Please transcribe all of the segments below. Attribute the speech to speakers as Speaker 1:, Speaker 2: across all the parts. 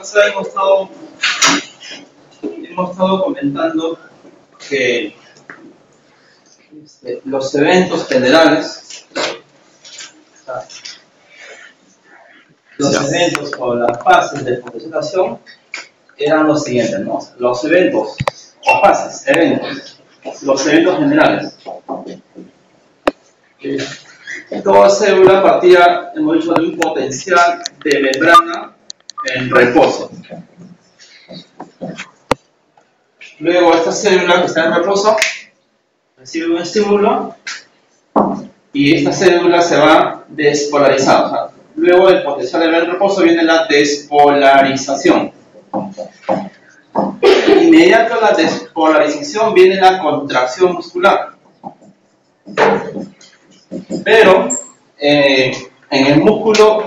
Speaker 1: Hemos estado comentando que los eventos generales, eventos o las fases de potenciación eran los siguientes, ¿no? Los eventos o fases, los eventos generales. Toda célula partía, hemos dicho, de un potencial de membrana en reposo. Luego esta célula que está en reposo recibe un estímulo y esta célula se va despolarizando. O sea, luego del potencial de reposo viene la despolarización. Inmediato a la despolarización viene la contracción muscular. Pero en el músculo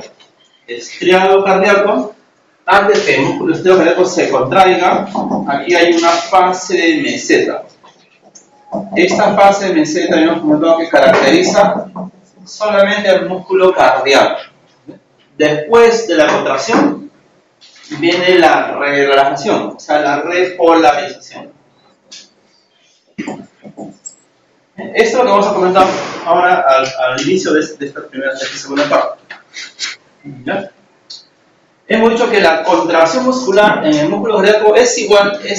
Speaker 1: estriado cardíaco, antes que el músculo estriado cardíaco se contraiga, aquí hay una fase de meseta. Esta fase de meseta hemos comentado que caracteriza solamente al músculo cardíaco. Después de la contracción viene la relajación, o sea, la repolarización. Esto es lo que vamos a comentar ahora al inicio de esta segunda parte. ¿Ya? Hemos dicho que la contracción muscular en el músculo cardíaco es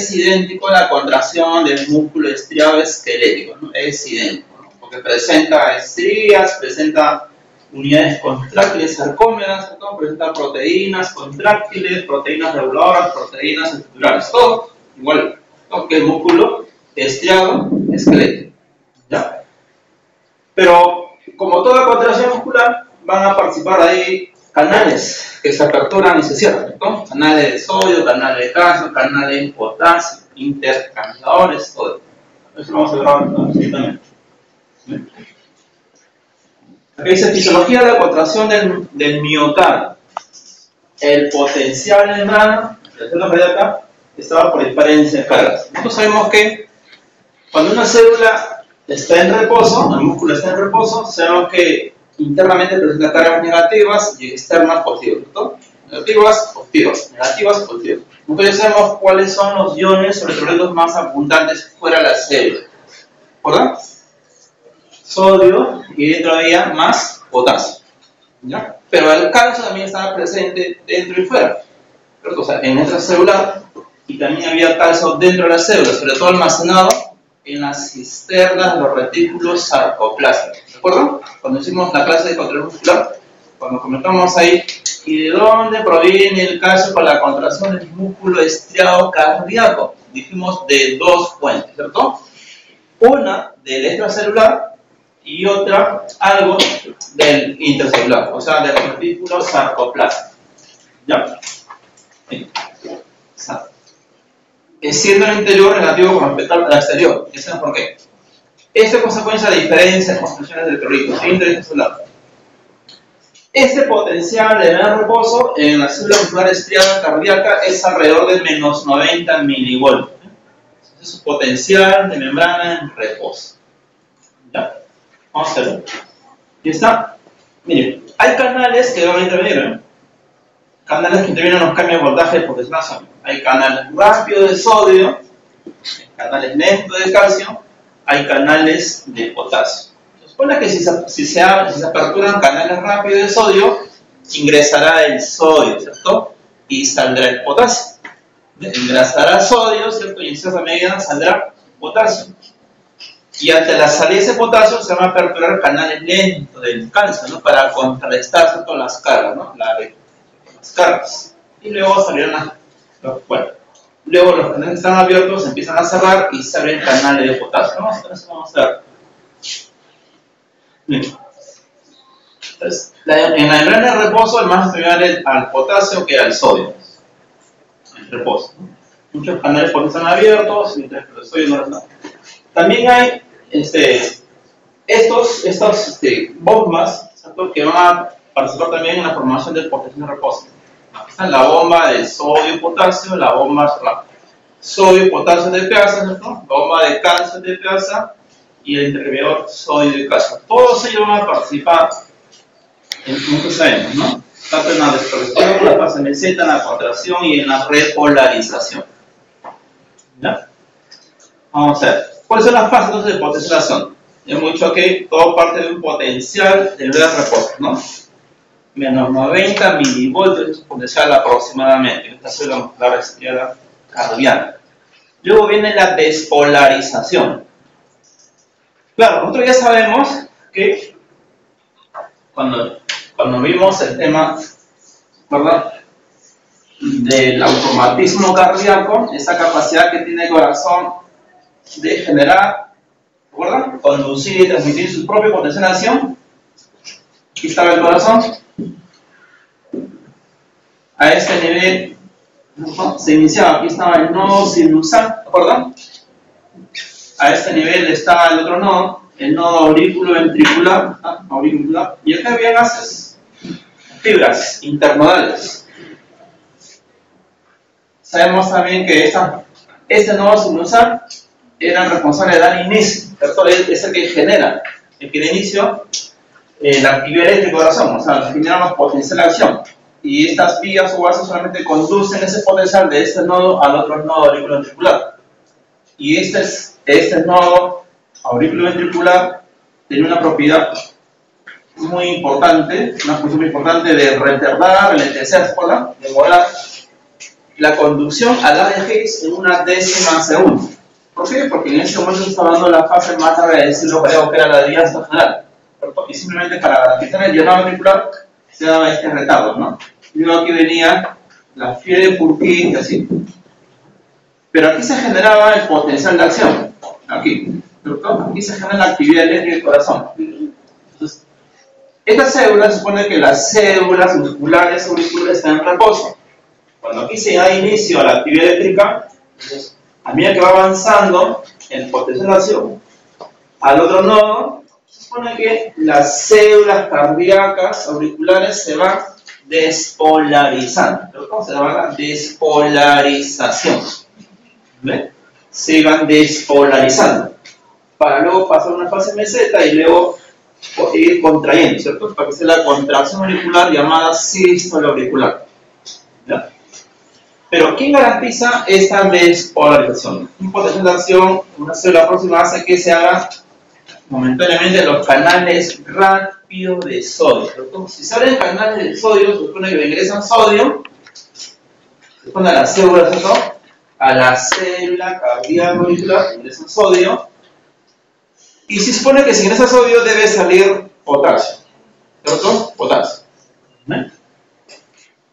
Speaker 1: idéntico a la contracción del músculo estriado esquelético, ¿no? Es idéntico, ¿no? Porque presenta estrías, presenta unidades contráctiles sarcómeras, ¿no? Presenta proteínas contráctiles, proteínas reguladoras, proteínas estructurales, todo igual, ¿no? Que el músculo estriado esquelético. ¿Ya? Pero como toda contracción muscular, van a participar ahí canales que se aperturan y se cierran, ¿no? Canales de sodio, canales de calcio, canales de potasio, intercambiadores, todo. Eso lo vamos a ver ahora. Aquí dice fisiología de la contracción del miocardio. El potencial de membrana de la célula cardíaca estaba por diferencia de cargas. Nosotros sabemos que cuando una célula está en reposo, el músculo está en reposo, sabemos que internamente presenta cargas negativas y externas positivas, ¿no? Negativas, positivas, negativas, positivas. Nosotros ya sabemos cuáles son los iones o electrolitos más abundantes fuera de la célula, ¿verdad? Sodio y todavía más potasio, ¿ya? Pero el calcio también estaba presente dentro y fuera, ¿cierto? O sea, en nuestra célula, y también había calcio dentro de la célula, sobre todo almacenado en las cisternas de los retículos sarcoplásmicos. ¿De acuerdo? Cuando hicimos la clase de contracción muscular, cuando comentamos ahí, ¿y de dónde proviene el calcio para la contracción del músculo estriado cardíaco? Dijimos de dos fuentes, ¿cierto? Una del extracelular y otra algo del intercelular, o sea, del retículo sarcoplásmico. ¿Ya? Siendo el interior relativo con respecto al exterior. ¿Y saben por qué? Esta es consecuencia de diferencias en concentraciones de electrolitos intercelular. Este potencial de reposo en la célula muscular estriada cardíaca es alrededor de menos 90 milivolts. Ese es su potencial de membrana en reposo. ¿Ya? Vamos a hacerlo. Y está. Miren, hay canales que van a intervenir, ¿eh? Canales que intervienen en los cambios de voltaje de potenciación. Hay canales rápidos de sodio, canales lentos de calcio, hay canales de potasio. Se supone que si se aperturan canales rápidos de sodio, ingresará el sodio, ¿cierto? Y saldrá el potasio. Ingresará sodio, ¿cierto? Y en cierta medida saldrá potasio. Y ante la salida de ese potasio se van a aperturar canales lentos del calcio, ¿no? Para contrarrestar, ¿cierto? Las cargas, ¿no? Las cargas. Y luego salirán luego los canales que están abiertos se empiezan a cerrar y se abren canales de potasio. Vamos a ver. Bien. Entonces, en la membrana de reposo el más similar al potasio que al sodio. En reposo, ¿no? Muchos canales están abiertos, mientras que el sodio no lo está. También hay estas bombas, ¿cierto? Que van a participar también en la formación del potencial de reposo. Está la bomba de sodio-potasio, la bomba sodio-potasio de TPasa, ¿no? La bomba de calcio de TPasa y el intercambiador sodio de calcio. Todos ellos van a participar en muchos eventos, ¿no? tanto en la despresión, en la fase meseta, en la contracción y en la repolarización. ¿Ya? Vamos a ver. ¿Cuáles son las fases entonces de potenciación? Hemos dicho que todo parte de un potencial de nivel de reposo, ¿no? Menos 90 milivoltios es un potencial aproximadamente. Esta es la respuesta cardiana. Luego viene la despolarización. Claro, nosotros ya sabemos que cuando vimos el tema, ¿verdad?, del automatismo cardíaco, esa capacidad que tiene el corazón de generar, ¿recuerdan?, conducir y transmitir su propio potencial de acción. Aquí estaba el corazón. A este nivel, ¿no?, se iniciaba, aquí estaba el nodo sinusal, ¿recuerdan? A este nivel estaba el otro nodo, el nodo aurículo-ventricular, y acá había gases, fibras internodales. Sabemos también que este nodo sinusal era el responsable de dar inicio, ¿cierto? Es el que genera, el que da inicio la actividad eléctrica del corazón, o sea, genera los potenciales de acción. Y estas vías o gases solamente conducen ese potencial de este nodo al otro nodo auriculoventricular. Y este nodo auriculoventricular tiene una propiedad muy importante, una función muy importante de retardar, lentecer, de molar la conducción al área Higgs en una décima segundo. ¿Por qué? Porque en ese momento se está dando la fase más larga de decirlo, que era la diástole general. Y simplemente para garantizar el llenado ventricular se daba este retardo, ¿no? Y luego aquí venía la fiebre de Purkinje y así. Pero aquí se generaba el potencial de acción. Aquí, ¿cierto? Aquí se genera la actividad eléctrica del corazón. Entonces, estas células, se supone que las células musculares auriculares están en reposo. Cuando aquí se da inicio a la actividad eléctrica, entonces, a medida que va avanzando el potencial de acción al otro nodo, se supone que las células cardíacas auriculares se van despolarizando. ¿Pero cómo se llama? La despolarización. ¿Ve? Se van despolarizando para luego pasar a una fase meseta y luego ir contrayendo, ¿cierto? Para que sea la contracción auricular llamada sístole auricular. ¿Ya? Pero ¿quién garantiza esta despolarización? Un potencial de acción, una célula próxima hace que se haga momentáneamente los canales rápidos de sodio, ¿cierto? Si se abren canales de sodio, se supone que ingresan sodio, se supone a las células, ¿cierto?, a la célula cardíaca auricular ingresa sodio, y se supone que si ingresa sodio debe salir potasio, ¿cierto? Potasio. ¿Ven?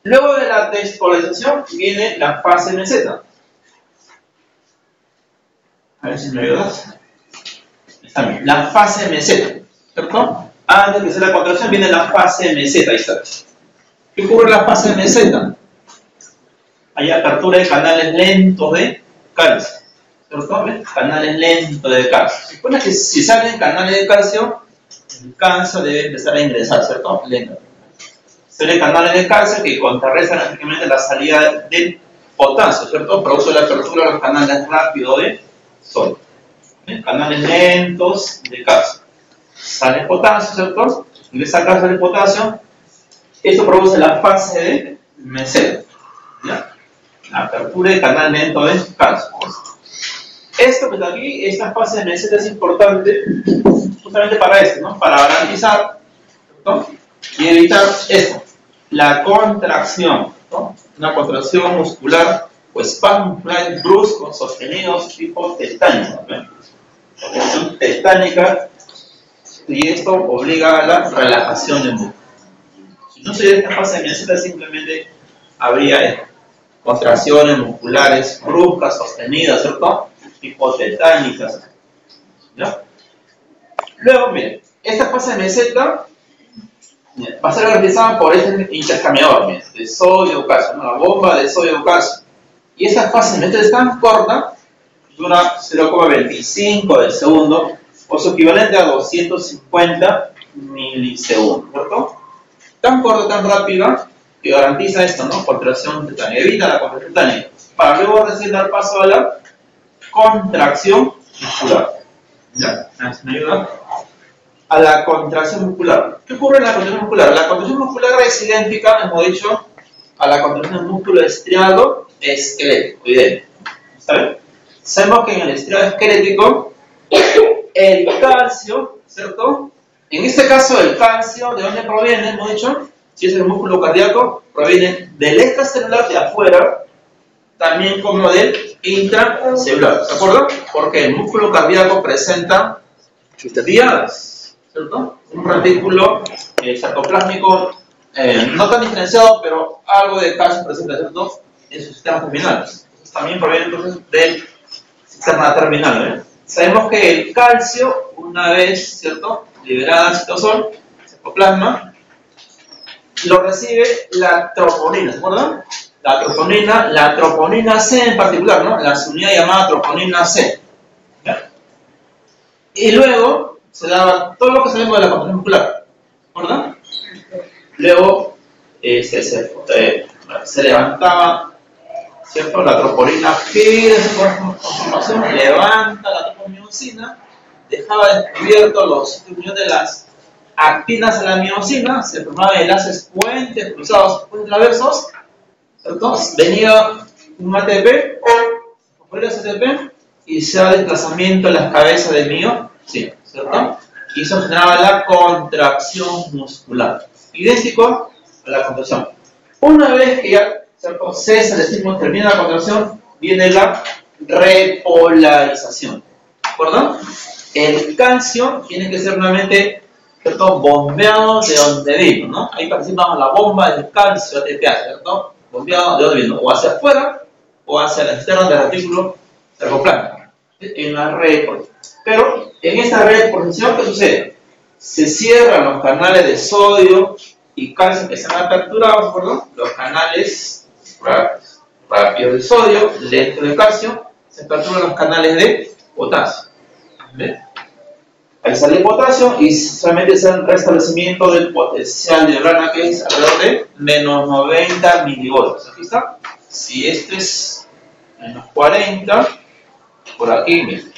Speaker 1: Luego de la despolarización viene la fase meseta. A ver si me ayudas. Está bien. La fase meseta, ¿cierto? Antes de hacer la contracción viene la fase meseta. Ahí está. ¿Qué ocurre en la fase meseta? Hay apertura de canales lentos de calcio, ¿cierto? ¿Ves? Canales lentos de calcio. Se supone que si salen canales de calcio, el calcio debe empezar a ingresar, ¿cierto? Lento. Salen canales de calcio que contrarrestan prácticamente la salida del potasio, ¿cierto? Produce la apertura de los canales rápidos de sodio. Canales lentos de calcio. Sale potasio, ¿cierto? Ingresa calcio de potasio. Esto produce la fase de meseta. ¿Ya? La apertura de canal lento de calcio. Esto, pues aquí, esta fase de meseta es importante justamente para esto, ¿no? Para garantizar, ¿no?, y evitar esto, la contracción, ¿no? Una contracción muscular o espasmo muscular brusco, sostenidos tipo testánico, ¿no? Contracción testánica, y esto obliga a la relajación del músculo. Si no se diera esta fase de meseta, simplemente habría contracciones musculares bruscas, sostenidas, ¿cierto? Tipo tetánicas. ¿Ya? Luego, miren, esta fase de meseta va a ser garantizada por este intercambiador, miren, de sodio-calcio, ¿no? La bomba de sodio-calcio. Y esta fase de meseta es tan corta, dura 0,25 de segundo, o su equivalente a 250 milisegundos, ¿cierto? Tan corta, tan rápida, que garantiza esto, ¿no? Contracción tetánica, evita la contracción tetánica, para luego recién dar paso a la contracción muscular. ¿Ya? ¿Me ayuda? a la contracción muscular. ¿Qué ocurre en la contracción muscular? La contracción muscular es idéntica, hemos dicho, a la contracción del músculo estriado esquelético. ¿Está bien? Sabemos que en el estriado esquelético, el calcio, ¿cierto? En este caso, el calcio, ¿de dónde proviene? Hemos dicho, si es el músculo cardíaco, proviene del extracelular de afuera, también como del intracelular. ¿Se acuerdan? Porque el músculo cardíaco presenta diadas, ¿cierto? Un retículo sarcoplásmico no tan diferenciado, pero algo de calcio presenta, ¿cierto? En sus sistemas terminales. También proviene entonces del sistema terminal. Sabemos que el calcio, una vez, ¿cierto?, liberada citosol, sarcoplasma, lo recibe la troponina, ¿se acuerdan? La troponina C en particular, ¿no? La unidad llamada troponina C. ¿Ya? Y luego se daba todo lo que sabemos de la contracción muscular, ¿verdad? Luego se levantaba, ¿cierto? La troponina pide su conformación, levanta la tropomioxina, dejaba descubierto los sitios de las actinas a la miosina, se formaban enlaces puentes cruzados, puentes traversos, ¿cierto? Venía un ATP, por el ATP, y se da desplazamiento en las cabezas del miocino, ¿cierto? Y eso generaba la contracción muscular, idéntico a la contracción. Una vez que ya, ¿cierto?, cesa el estímulo, termina la contracción, viene la repolarización, ¿de acuerdo? El calcio tiene que ser nuevamente, ¿cierto?, bombeado de donde vino, ¿no? Ahí participamos la bomba del calcio ATPase, ¿cierto? Bombeado de donde vino, o hacia afuera o hacia la externa del retículo sarcoplástico, en la red. Pero en esta repolarización, ¿qué sucede? Se cierran los canales de sodio y calcio que están aperturados, ¿verdad? Los canales rápidos de sodio, lento de calcio, se aperturan los canales de potasio. ¿Ve? Ahí sale el potasio y solamente es el restablecimiento del potencial de membrana, que es alrededor de menos 90 milivolts. Aquí está. Si este es menos 40, por aquí, miren,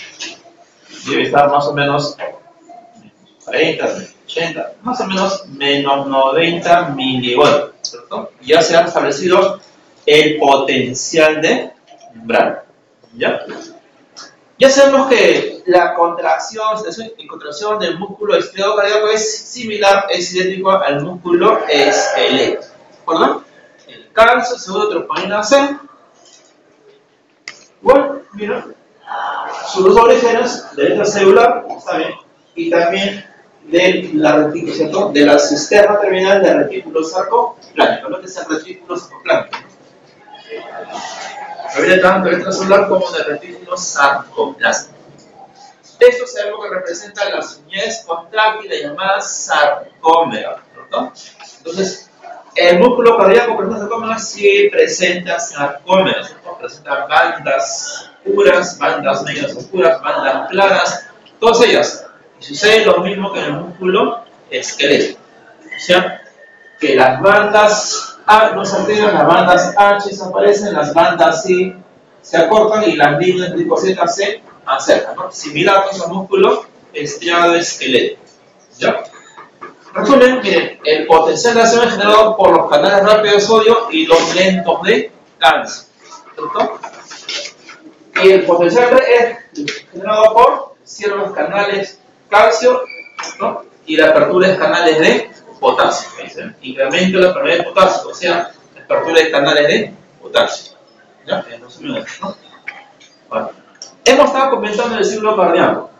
Speaker 1: debe estar más o menos 40, 80, más o menos menos 90 milivolts, ¿cierto? Ya se ha establecido el potencial de membrana. ¿Ya? Ya sabemos que la contracción y contracción del músculo estriado cardíaco es similar, es idéntico al músculo esquelético. ¿De acuerdo? El calcio, según troponina C. Bueno, mira, sus orígenes del extracelular, está bien, y también de la retícula, ¿cierto?, de la cisterna terminal del retículo sarcoplástico, lo que es el retículo sarcoplástico. Proviene tanto del extracelular como del retículo sarcoplástico. Esto sabemos que representa las unidades contráctiles llamadas sarcómeras, ¿cierto? Entonces, el músculo cardíaco presenta sarcómeras, sí presenta sarcómeras, ¿cierto? Presenta bandas puras, bandas medias oscuras, bandas claras, todas ellas. Y sucede lo mismo que en el músculo esquelético. O sea, que las bandas A no se alteran, las bandas H desaparecen, las bandas C se acortan y las líneas de tipo Z se acercan, ¿no? Similar a un músculo estriado esquelético. ¿Ya? Resumen, miren, el potencial de acción es generado por los canales rápidos de sodio y los lentos de calcio, ¿cierto? Y el potencial es generado por ciertos canales calcio, ¿no?, y la apertura de canales de potasio. Incremento de la permeabilidad de potasio, o sea, la apertura de canales de potasio. ¿Ya? En resumen, ¿no? Vale. Hemos estado comentando el ciclo cardíaco.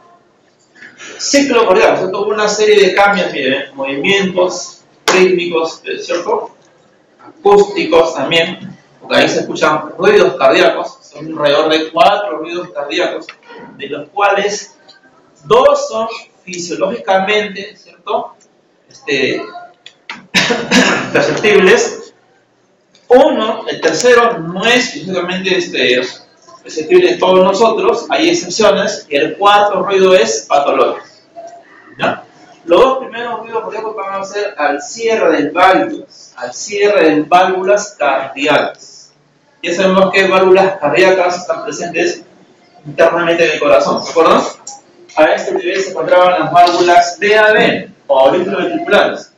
Speaker 1: Ciclo cardíaco, ¿cierto? Una serie de cambios, miren, movimientos rítmicos, ¿cierto? Acústicos también, porque ahí se escuchan ruidos cardíacos, son alrededor de 4 ruidos cardíacos, de los cuales 2 son fisiológicamente, ¿cierto?, perceptibles. Uno, el tercero, no es físicamente perceptible en todos nosotros, hay excepciones, y el cuarto ruido es patológico. ¿Ya? Los 2 primeros ruidos cardíacos van a ser al cierre de válvulas cardíacas. Ya sabemos que válvulas cardíacas están presentes internamente en el corazón, ¿se acuerdan? a este nivel se encontraban las válvulas BAB o aurículos ventriculares.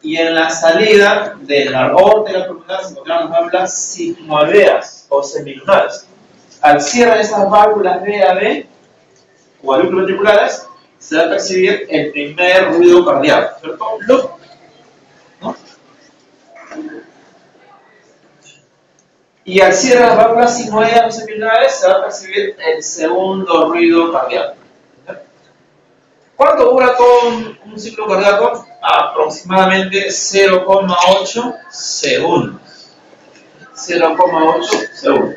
Speaker 1: Y en la salida de la aorta pulmonar se encontraban las válvulas sigmoideas o semilunares. Al cierre de esas válvulas BAB o aurículos ventriculares se va a percibir el primer ruido cardíaco, ¿cierto? Loop, ¿no? Y al cierre de las válvulas sigmoideas o semilunares se va a percibir el segundo ruido cardíaco. ¿Cuánto dura todo un ciclo cardíaco? Aproximadamente 0,8 segundos. 0,8 segundos.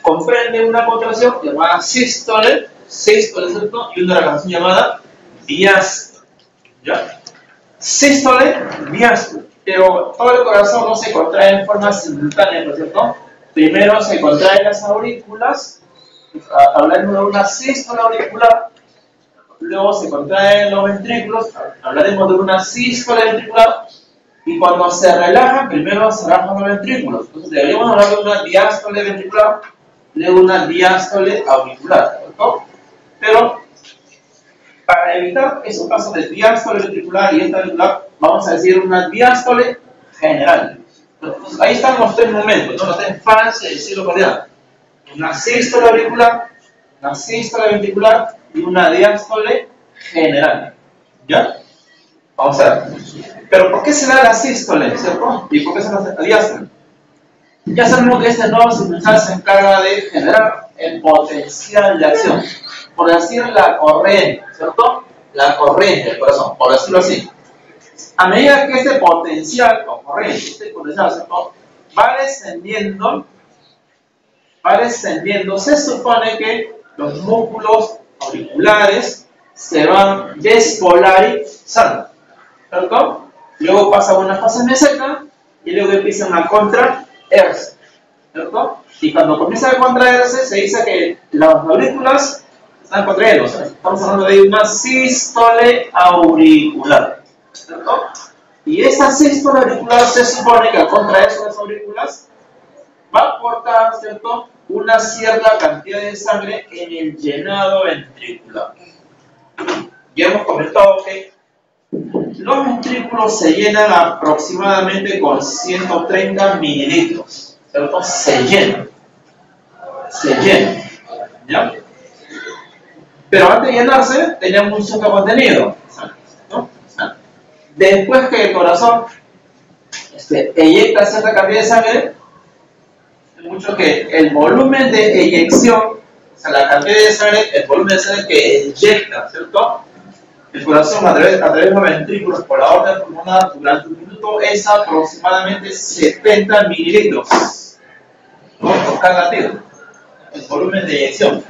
Speaker 1: Comprende una contracción llamada sístole, ¿cierto? Y una relajación llamada diástole. ¿Ya? Sístole, diástole. Pero todo el corazón no se contrae en forma simultánea, ¿no es cierto? Primero se contraen las aurículas, hablando de una sístole auricular. Luego se contraen los ventrículos, hablaremos de una sístole ventricular, y cuando se relajan, primero se relajan los ventrículos. Entonces deberíamos hablar de una diástole ventricular, luego una diástole auricular, ¿cierto? Pero para evitar esos casos de diástole ventricular y esta auricular, vamos a decir una diástole general. Entonces, ahí están los tres momentos, ¿no? Las tres fases del ciclo cardíaco: una sístole auricular, una sístole ventricular y una diástole general. ¿Ya? Vamos a ver. Pero ¿por qué se da la sístole, cierto? ¿Y por qué se da la diástole? Ya sabemos que este nodo sinusal se encarga de generar el potencial de acción, por decir la corriente, ¿cierto? La corriente del corazón, por decirlo así. A medida que este potencial o corriente, ¿cierto? va descendiendo, se supone que los músculos auriculares se van despolarizando, ¿cierto? Luego pasa una fase meseta y luego empiezan a contraerse, ¿cierto? Y cuando comienza a contraerse se dice que las aurículas están contrayendo, o sea, estamos hablando de una sístole auricular, ¿cierto? Y esta sístole auricular se supone que al contraerse las aurículas va a aportar, ¿cierto?, una cierta cantidad de sangre en el llenado ventricular. Ya hemos comentado que los ventrículos se llenan aproximadamente con 130 mililitros, ¿cierto? Se llenan, ¿ya? Pero antes de llenarse tenían un cierto contenido, ¿no? Después que el corazón eyecta cierta cantidad de sangre, mucho que el volumen de eyección, o sea, la cantidad de sangre, el volumen de sangre que eyecta, ¿cierto?, el corazón a través de los ventrículos por la aorta pulmonar durante un minuto es aproximadamente 70 mililitros, ¿no?, por cada latido, el volumen de eyección.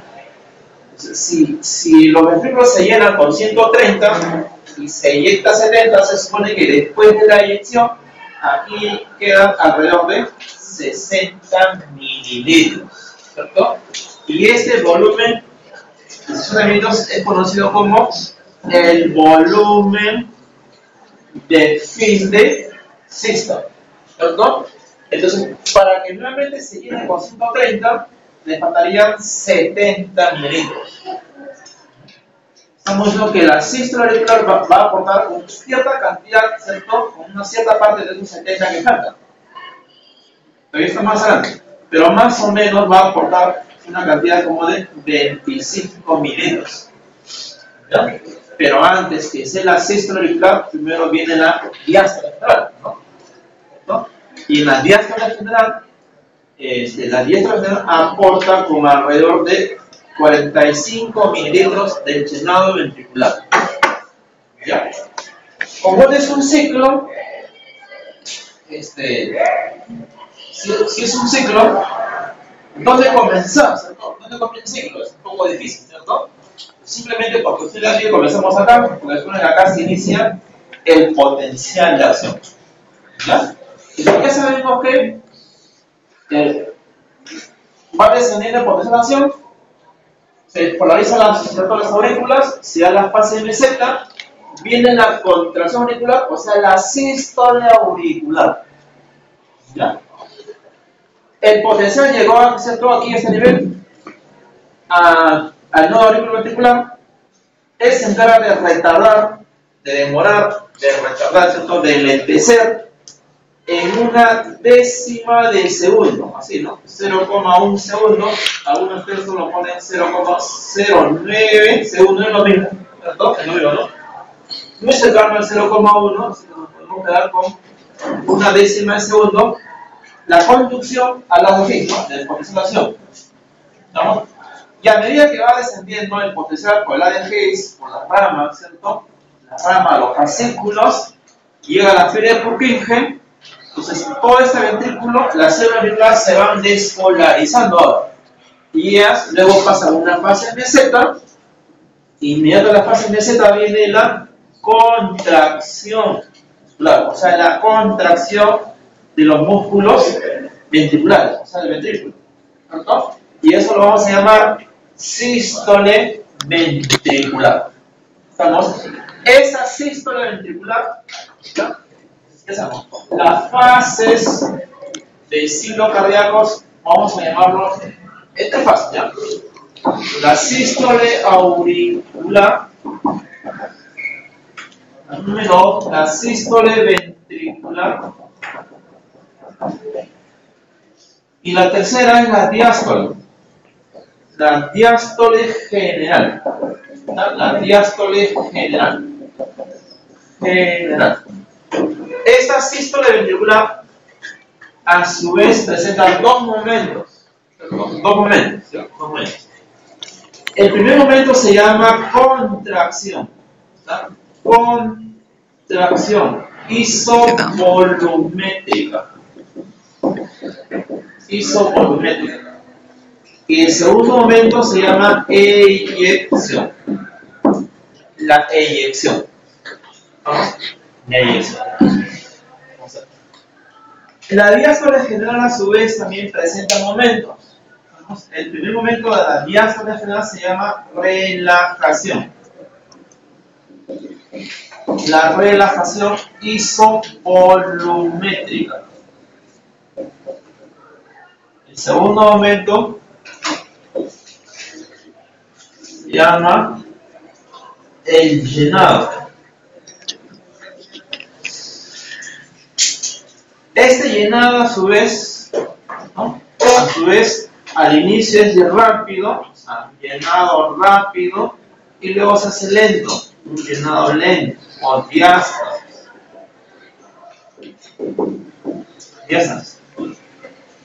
Speaker 1: Si los ventrículos se llenan con 130 y se eyecta 70, se supone que después de la eyección aquí quedan alrededor de 60 mililitros, ¿cierto? Y este volumen de 60 mililitros es conocido como el volumen de fin de sístole, ¿cierto? Entonces, para que nuevamente se llene con 130, le faltarían 70 mililitros. Estamos diciendo que la sístole auricular va a aportar una cierta cantidad, ¿cierto?, con una cierta parte de esos 70 que faltan. Todavía está más adelante, pero más o menos va a aportar una cantidad como de 25 mililitros. ¿Ya? Pero antes que sea la sístole auricular, primero viene la diástole general, ¿no? Y en la diástole general, aporta con alrededor de 45 mililitros del llenado ventricular. ¿Ya? Como es un ciclo, si es un ciclo, ¿dónde comenzar? ¿Cierto? ¿Dónde comienza el ciclo? Es un poco difícil, ¿cierto? Simplemente porque usted la dice, comenzamos acá, porque después de acá se inicia el potencial de acción. ¿Ya? Y ya sabemos que va descendiendo el potencial de acción, se polarizan las aurículas, se da la fase meseta, viene la contracción auricular, o sea, la sístole auricular. ¿Ya? El potencial llegó a ser todo aquí a este nivel, al nodo auriculoventricular, él se encarga de retardar, de demorar, de retardar, ¿cierto? De enlentecer en una décima de segundo, así, ¿no? 0,1 segundo, algunos de ustedes solo ponen 0,09 segundo, es lo mismo, ¿cierto? Es lo mismo, ¿no? Muy cercano al 0,1, así que nos podemos quedar con una décima de segundo, la conducción a la de ¿no? De potenciación. ¿Estamos? Y a medida que va descendiendo el potencial por el área de Higgs, por las ramas, ¿cierto? Las ramas, los fascículos, llega a la esfera de Purkinje. Entonces, todo este ventrículo, las células ventriculares se van despolarizando ahora. Y ellas luego pasan a una fase meseta. Inmediato a la fase meseta viene la contracción muscular, o sea, la contracción de los músculos ventriculares, o sea, del ventrículo. ¿Cierto? Y eso lo vamos a llamar sístole ventricular. ¿Estamos? Esa sístole ventricular, ¿no? Las fases de ciclo cardíacos, vamos a llamarlo, esta fase, ¿ya? La sístole auricular, número 2, la sístole ventricular, y la tercera es la diástole. La diástole general. La diástole general. Esta sístole ventricular, a su vez, presenta dos momentos. ¿Sí? Dos momentos. El primer momento se llama contracción. ¿Está? Contracción isovolumétrica. Isovolumétrica. Y el segundo momento se llama eyección. La eyección. ¿Vamos? La eyección. La diástole general a su vez también presenta momentos. ¿Vamos? El primer momento de la diástole general se llama relajación. La relajación isovolumétrica. El segundo momento se llama el llenado. Este llenado a su vez, ¿no? A su vez, al inicio es rápido, o sea, llenado rápido, y luego se hace lento, un llenado lento, o diástasis.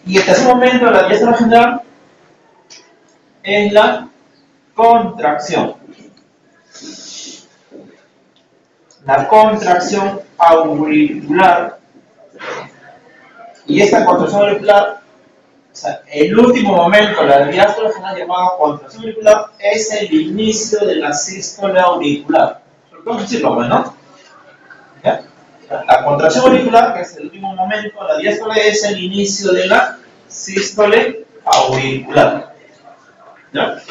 Speaker 1: Y el tercer momento de la diástole general es la contracción. La contracción auricular. Y esta contracción auricular, o sea, el último momento, la diástole general llamada contracción auricular, es el inicio de la sístole auricular. ¿Cómo decirlo, bueno? ¿Ya? La contracción auricular, que es el último momento, la diástole es el inicio de la sístole auricular. ¿Ya?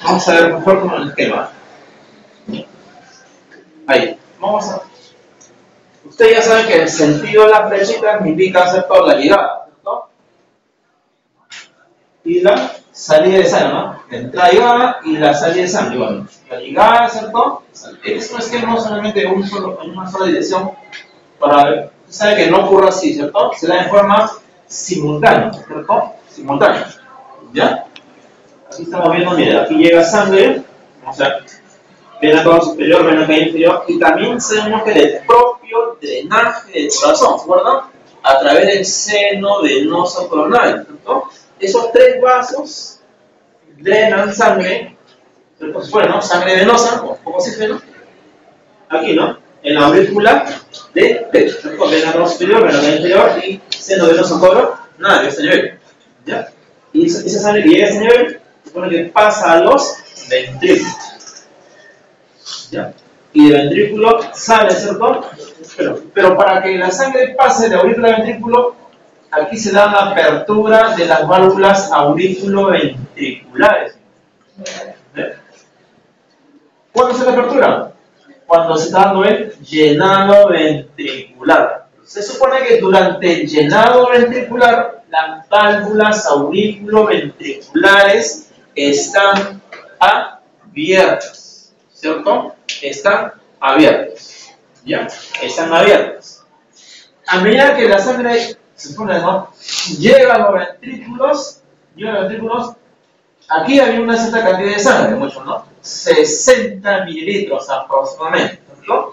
Speaker 1: Vamos a ver mejor con el esquema. Ahí, vamos a... Ustedes ya saben que el sentido de la flechita indica hacer toda la llegada, ¿cierto? Y la salida de sangre, ¿no? La entrada y llegada y la salida de sangre, bueno. La llegada, ¿cierto? Esto es que no solamente en una sola dirección, para ver. Ustedes saben que no ocurre así, ¿cierto? Se da en forma simultánea, ¿cierto? Simultánea, ¿ya? Aquí estamos viendo, mira, aquí llega sangre, vamos a ver. Vena cava superior, vena cava inferior, y también sabemos que el propio drenaje del corazón, ¿se acuerdan? A través del seno venoso coronario, ¿cierto? Esos tres vasos drenan sangre, ¿cierto? Bueno, sangre venosa, o poco oxígeno, aquí, ¿no? En la aurícula de pecho, ¿cierto? Vena cava superior, vena cava inferior, y seno venoso coronario, ese nivel, ¿ya? Y esa sangre que llega a ese nivel, se supone que pasa a los ventrículos. ¿Ya? Y de ventrículo sale, ¿cierto? Pero para que la sangre pase de aurícula a ventrículo, aquí se da una apertura de las válvulas aurículo-ventriculares. ¿Cuándo se da la apertura? Cuando se está dando el llenado ventricular. Se supone que durante el llenado ventricular, las válvulas aurículo-ventriculares están abiertas, ¿cierto? Están abiertas, ¿ya? Están abiertas. A medida que la sangre, se supone, ¿no?, llega a los ventrículos, aquí había una cierta cantidad de sangre, mucho, ¿no? 60 mililitros aproximadamente, ¿no?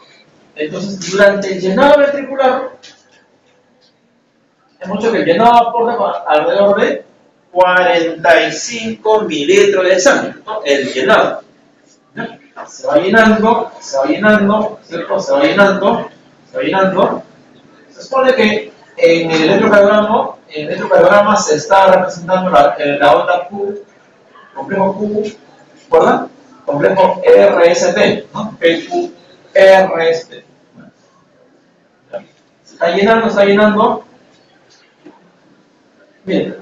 Speaker 1: Entonces, durante el llenado ventricular, es mucho que el llenado aporta alrededor de 45 mililitros de sangre, ¿no? El llenado. ¿Ya? Se va llenando, ¿cierto? Se va llenando. Se supone que en el electrocardiograma se está representando la onda Q, complejo Q, ¿verdad? Complejo RST, ¿no? PQRST. Se está llenando. Bien.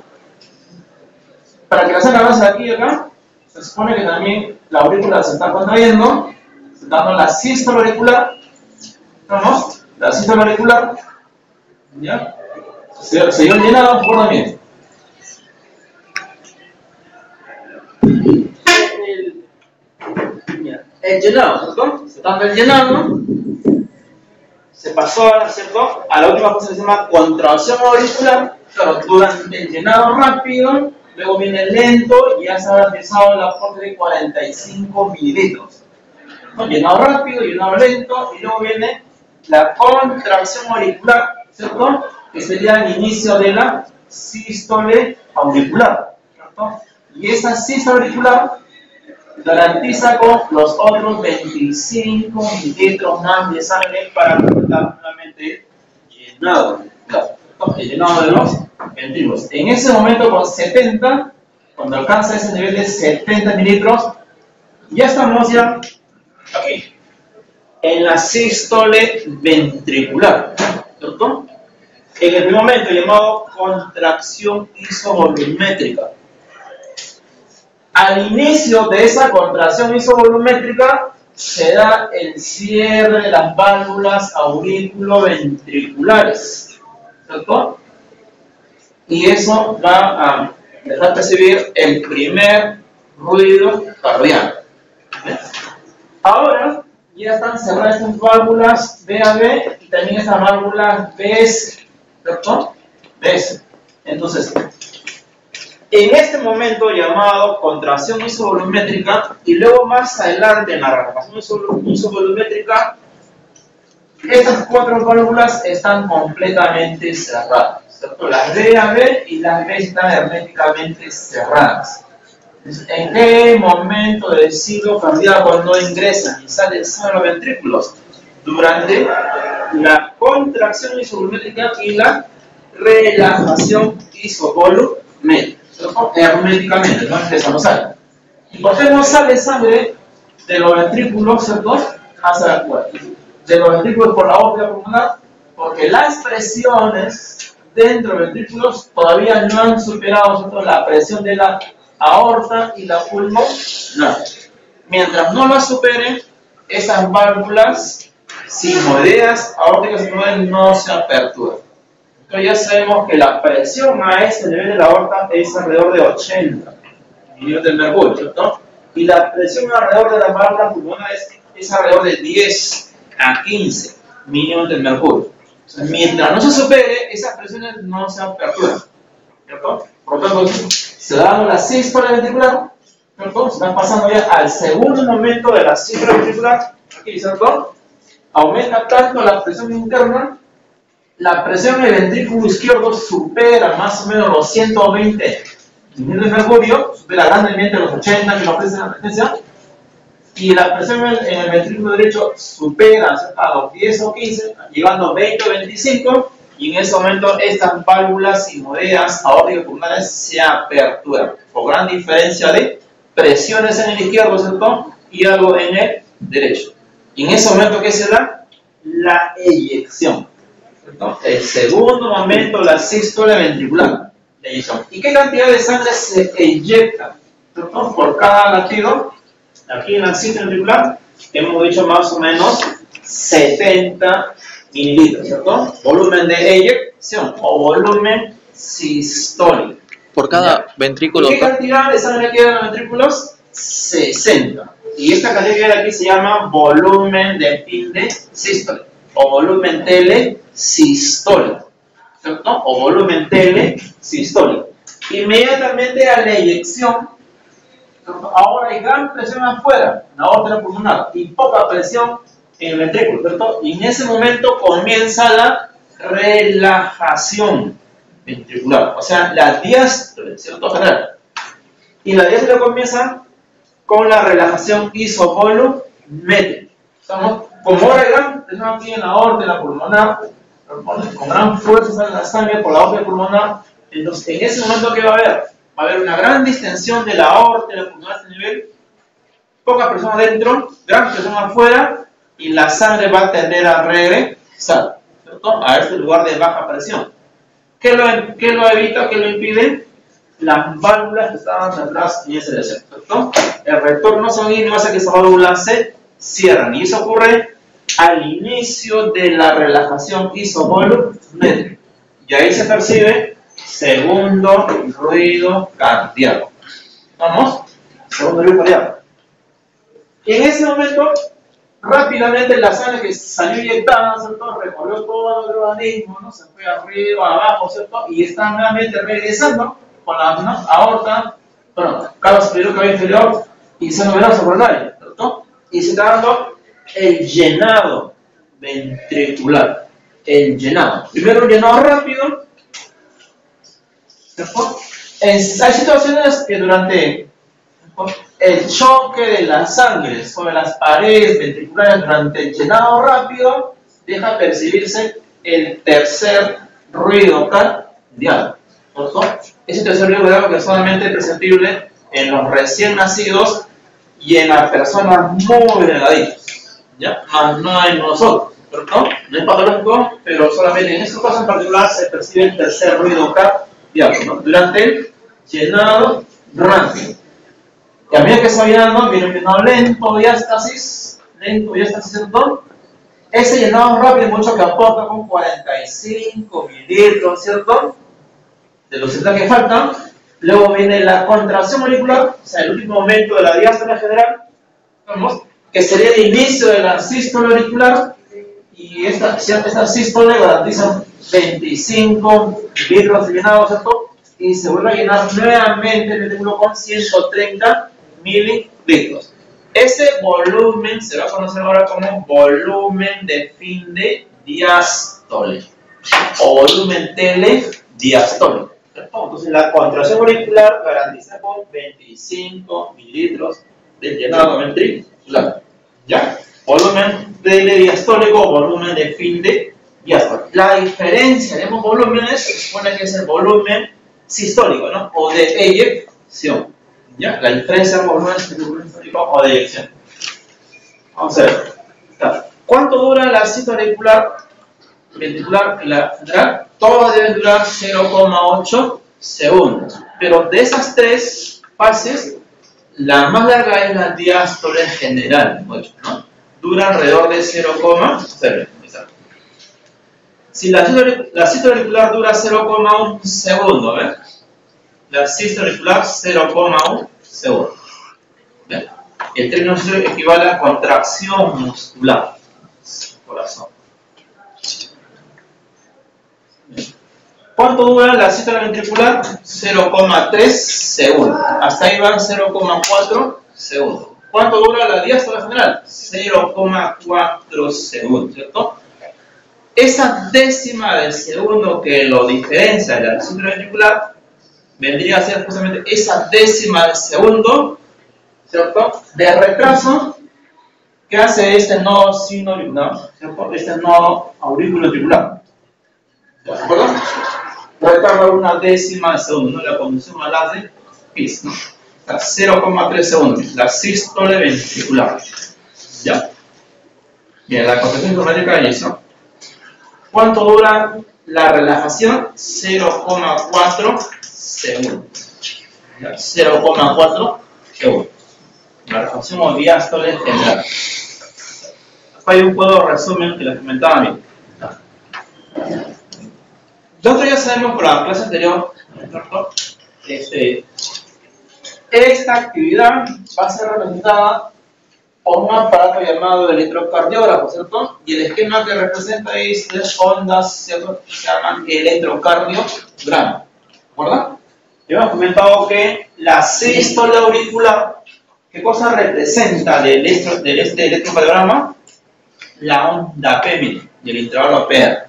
Speaker 1: Para que la sangre avance de aquí y acá, se supone que también la aurícula se está contrayendo, se está dando la sístole auricular, ¿no? La sístole auricular, ¿ya? Se dio llenado por bien. El llenado, ¿cierto? Se está dando el llenado, se pasó, ¿cierto?, a la última cosa que se llama contracción auricular. Claro, durante el llenado rápido, luego viene lento y ya se ha empezado el aporte de 45 mililitros. ¿No? Llenado rápido, llenado lento, y luego viene la contracción auricular, ¿cierto?, que sería el inicio de la sístole auricular, ¿cierto? Y esa sístole auricular garantiza con los otros 25 mililitros más de sangre para completar nuevamente el llenado, el llenado de los ventrículos. En ese momento, con 70, cuando alcanza ese nivel de 70 mililitros, ya estamos aquí, en la sístole ventricular, ¿cierto? En el primer momento llamado contracción isovolumétrica. Al inicio de esa contracción isovolumétrica se da el cierre de las válvulas auriculoventriculares, ¿cierto? Y eso va a dejar percibir el primer ruido cardíaco. ¿Ves? Ahora ya están cerradas estas válvulas VAB y también estas válvulas BS, ¿cierto? BS. Entonces, en este momento llamado contracción isovolumétrica, y luego más adelante en la relajación isovolumétrica, estas cuatro válvulas están completamente cerradas, ¿cierto? Las VAB y las B están herméticamente cerradas. Entonces, ¿en qué momento del ciclo cardíaco no ingresan y salen solo los ventrículos? Durante la contracción isovolumétrica y la relajación isovolumétrica, ¿cierto? Herméticamente, no ingresa, no sale. ¿Y por qué no sale sangre de los ventrículos, ¿cierto?, hacia la cuerda? De los ventrículos por la aórtica pulmonar, porque las presiones dentro de los ventrículos todavía no han superado, ¿cierto?, la presión de la aorta y la pulmonar. Mientras no la superen, esas válvulas sigmoideas, aórticas y pulmonares no se aperturan. Entonces ya sabemos que la presión a ese nivel de la aorta es alrededor de 80 milímetros de mercurio, ¿cierto? Y la presión alrededor de la válvula pulmonar es alrededor de 10 a 15 milímetros de mercurio. Entonces, mientras no se supere, esas presiones no se aperturan, ¿cierto? Por lo tanto, se da la sístole ventricular, ¿cierto? Se están pasando ya al segundo momento de la sístole ventricular, aquí, ¿cierto? Aumenta tanto la presión interna, la presión en el ventrículo izquierdo supera más o menos los 120 milímetros de mercurio, supera grandemente los 80 que lo ofrece la presencia, y la presión en el ventrículo derecho supera, ¿cierto?, a los 10 o 15, llegando a 20 o 25, y en ese momento estas válvulas sigmoideas aórticas pulmonares se aperturan, por gran diferencia de presiones en el izquierdo, ¿cierto?, y algo en el derecho. Y en ese momento, ¿qué se da? La eyección, ¿cierto? El segundo momento, la sístole ventricular, la eyección. ¿Y qué cantidad de sangre se eyecta, ¿cierto?, por cada latido? Aquí en la sístole ventricular hemos dicho más o menos 70 mililitros, ¿cierto? Volumen de eyección o volumen sistólico.
Speaker 2: Por cada ventrículo.
Speaker 1: ¿Y qué cantidad de sangre queda en los ventrículos? 60. Y esta cantidad que hay aquí se llama volumen de fin de sístole o volumen telesistólico, ¿cierto? O volumen telesistólico. Inmediatamente a la eyección, ahora hay gran presión afuera, en la aorta pulmonar, y poca presión en el ventrículo, ¿cierto? Y en ese momento comienza la relajación ventricular, o sea, la diástole, ¿cierto? General. Y la diástole comienza con la relajación isovolumétrica. Estamos, como ahora hay gran presión aquí en la aorta pulmonar, con gran fuerza sale la sangre por la aorta pulmonar, entonces en ese momento ¿qué va a haber? Va a haber una gran distensión de la aorta pulmonar a este nivel, poca presión adentro, gran presión afuera, y la sangre va a tender a regresar, ¿cierto? A este lugar de baja presión. ¿Qué lo evita? ¿Qué lo impide? Las válvulas que estaban atrás en ese deseo, ¿cierto? El retorno sanguíneo hace que esas válvulas se cierran, y eso ocurre al inicio de la relajación isovolumétrica. Y ahí se percibe segundo ruido cardíaco. ¿Vamos? Segundo ruido cardíaco. Y en ese momento, rápidamente la sangre que salió inyectada, ¿cierto? Recorrió todo el organismo, ¿no? Se fue arriba, abajo, ¿cierto? Y está nuevamente regresando con la aorta, bueno, cava superior, cava inferior y seno venoso coronario, ¿cierto? Y se está dando el llenado ventricular. El llenado. Primero un llenado rápido, ¿cierto? Hay situaciones que durante el choque de la sangre sobre las paredes ventriculares durante el llenado rápido deja percibirse el tercer ruido cardíaco, ¿cierto? Ese tercer ruido cardíaco que es solamente perceptible en los recién nacidos y en las personas muy delgaditas, ¿ya? Más no en nosotros, ¿cierto? No es patológico, pero solamente en este caso en particular se percibe el tercer ruido cardíaco, ¿no? Durante el llenado rápido. Y a medida que se va llenando, viene un llenado lento, diástasis, ¿cierto? Ese llenado rápido mucho que aporta con 45 mililitros, ¿cierto? De los centros que faltan. Luego viene la contracción auricular, o sea, el último momento de la diástole general, ¿vamos? Que sería el inicio de la sístole auricular, y esta sístole garantiza 25 mililitros de llenado, ¿cierto? Y se vuelve a llenar nuevamente el ventrículo con 130 mililitros. Ese volumen se va a conocer ahora como volumen de fin de diástole o volumen telediastólico. Entonces la contracción auricular garantiza con 25 mililitros de llenado ventricular. ¿Ya? Volumen telediastólico o volumen de fin de diástole. La diferencia de ambos volúmenes se supone que es el volumen sistólico, ¿no? O de eyección. ¿Ya? La diferencia de volumen sistólico o de eyección. Vamos a ver. ¿Cuánto dura la sístole auricular ventricular y la central? Todas deben durar 0,8 segundos. Pero de esas tres fases, la más larga es la diástole general, ¿no? Dura alrededor de 0,0. Si la sístole auricular dura 0,1 segundo, ¿ves? La sístole auricular 0,1 segundo. ¿Ves? El término equivale a contracción muscular. Corazón. ¿Cuánto dura la sístole ventricular? 0,3 segundos. Hasta ahí van 0,4 segundos. ¿Cuánto dura la diástole general? 0,4 segundos, ¿cierto? Esa décima de segundo que lo diferencia de la sístole ventricular vendría a ser justamente esa décima de segundo, ¿cierto? De retraso que hace este nodo sinoauricular, ¿cierto? Este nodo auriculoventricular. ¿De acuerdo? Retarda una décima de segundo, ¿no? La conducción a la de PIS, ¿no? 0,3 segundos, la sístole ventricular. ¿Ya? Bien, la contracción automática de inicio. ¿Cuánto dura la relajación? 0,4 segundos. 0,4 segundos. La relajación o diástole general. Acá hay un juego de resumen que les comentaba a mí. Nosotros ya sabemos por la clase anterior, ¿cierto? Esta actividad va a ser representada por un aparato llamado electrocardiógrafo, ¿cierto? Y el esquema que representa estas ondas, ¿cierto?, se llaman electrocardiograma, ¿verdad? Ya hemos comentado que la sístole auricular, ¿qué cosa representa de este electrocardiograma? La onda P, miren, del intervalo PR.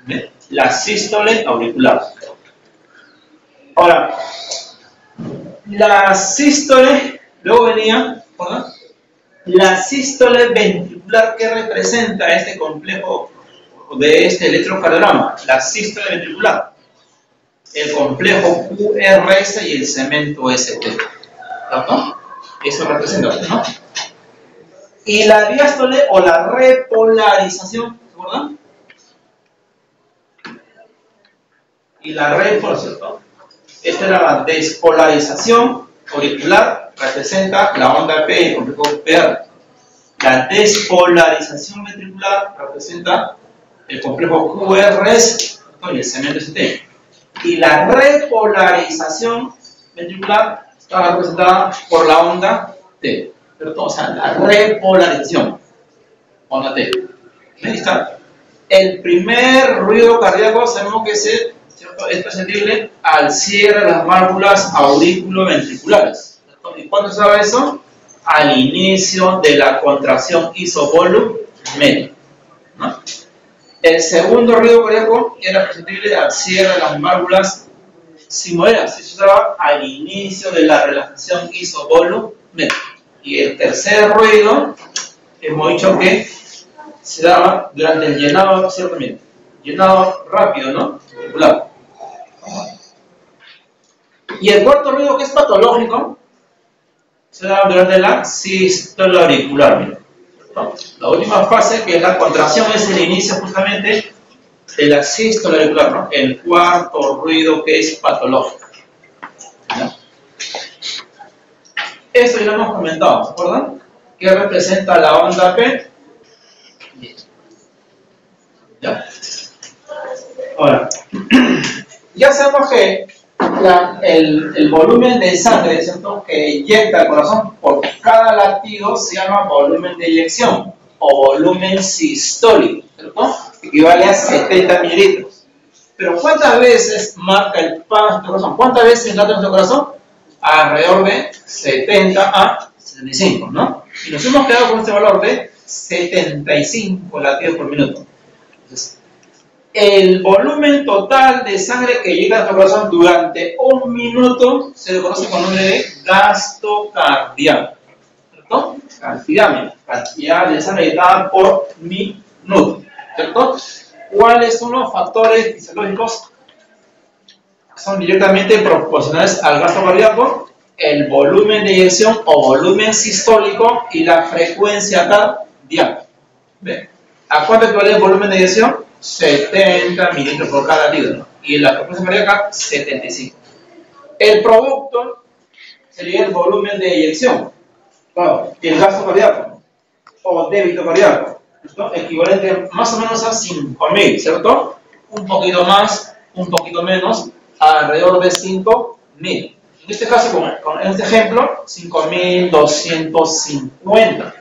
Speaker 1: ¿Ven? La sístole auricular. Ahora, la sístole, luego venía, ¿verdad?, la sístole ventricular, que representa este complejo de este electrocardiograma, la sístole ventricular, el complejo QRS y el cemento ST, ¿no? Eso representa, ¿no? Y la diástole o la repolarización, ¿verdad? Y la repolarización, ¿no? Esta era la despolarización auricular, representa la onda P y el complejo PR. La despolarización ventricular representa el complejo QRS y el cemento ST. Y la repolarización ventricular está representada por la onda T. ¿Cierto? O sea, la repolarización, onda T. Ahí está. El primer ruido cardíaco sabemos que es perceptible al cierre de las válvulas auriculoventriculares. ¿Y cuándo se sabe eso? Al inicio de la contracción isovolumétrica, ¿no? El segundo ruido cardíaco era perceptible al cierre de las válvulas sigmoideas. Eso se daba al inicio de la relajación isovolumétrica. Y el tercer ruido, hemos dicho que se daba durante el llenado, ciertamente, llenado rápido, ¿no? Circular. Y el cuarto ruido, que es patológico, se da durante la sístole auricular, ¿no? La última fase, que es la contracción, es el inicio justamente de la sístole auricular, ¿no? El cuarto ruido, que es patológico, ¿no? Eso ya lo hemos comentado, ¿se acuerdan? ¿Qué representa la onda P? ¿Ya? Ahora, ya sabemos que el volumen de sangre, ¿cierto?, que inyecta el corazón por cada latido se llama volumen de eyección o volumen sistólico, ¿cierto?, equivale a 70 mililitros. Pero ¿cuántas veces marca el pulso del corazón? ¿Cuántas veces late nuestro corazón? Alrededor de 70 a 75, ¿no? Y nos hemos quedado con este valor de 75 latidos por minuto. Entonces, el volumen total de sangre que llega a nuestro corazón durante un minuto se le conoce con el nombre de gasto cardíaco, ¿cierto? Cantidad de sangre inyectada por minuto, ¿cierto? ¿Cuáles son los factores fisiológicos que son directamente proporcionales al gasto cardíaco? El volumen de eyección o volumen sistólico y la frecuencia cardíaca. ¿Ve? ¿A cuánto equivale el volumen de eyección? 70 mililitros por cada latido, ¿no? Y la frecuencia cardíaca, 75. El producto sería el volumen de eyección, claro, y el gasto cardíaco o débito cardíaco, ¿cierto? Equivalente más o menos a 5.000, ¿cierto? Un poquito más, un poquito menos, alrededor de 5.000. En este caso, en este ejemplo, 5.250.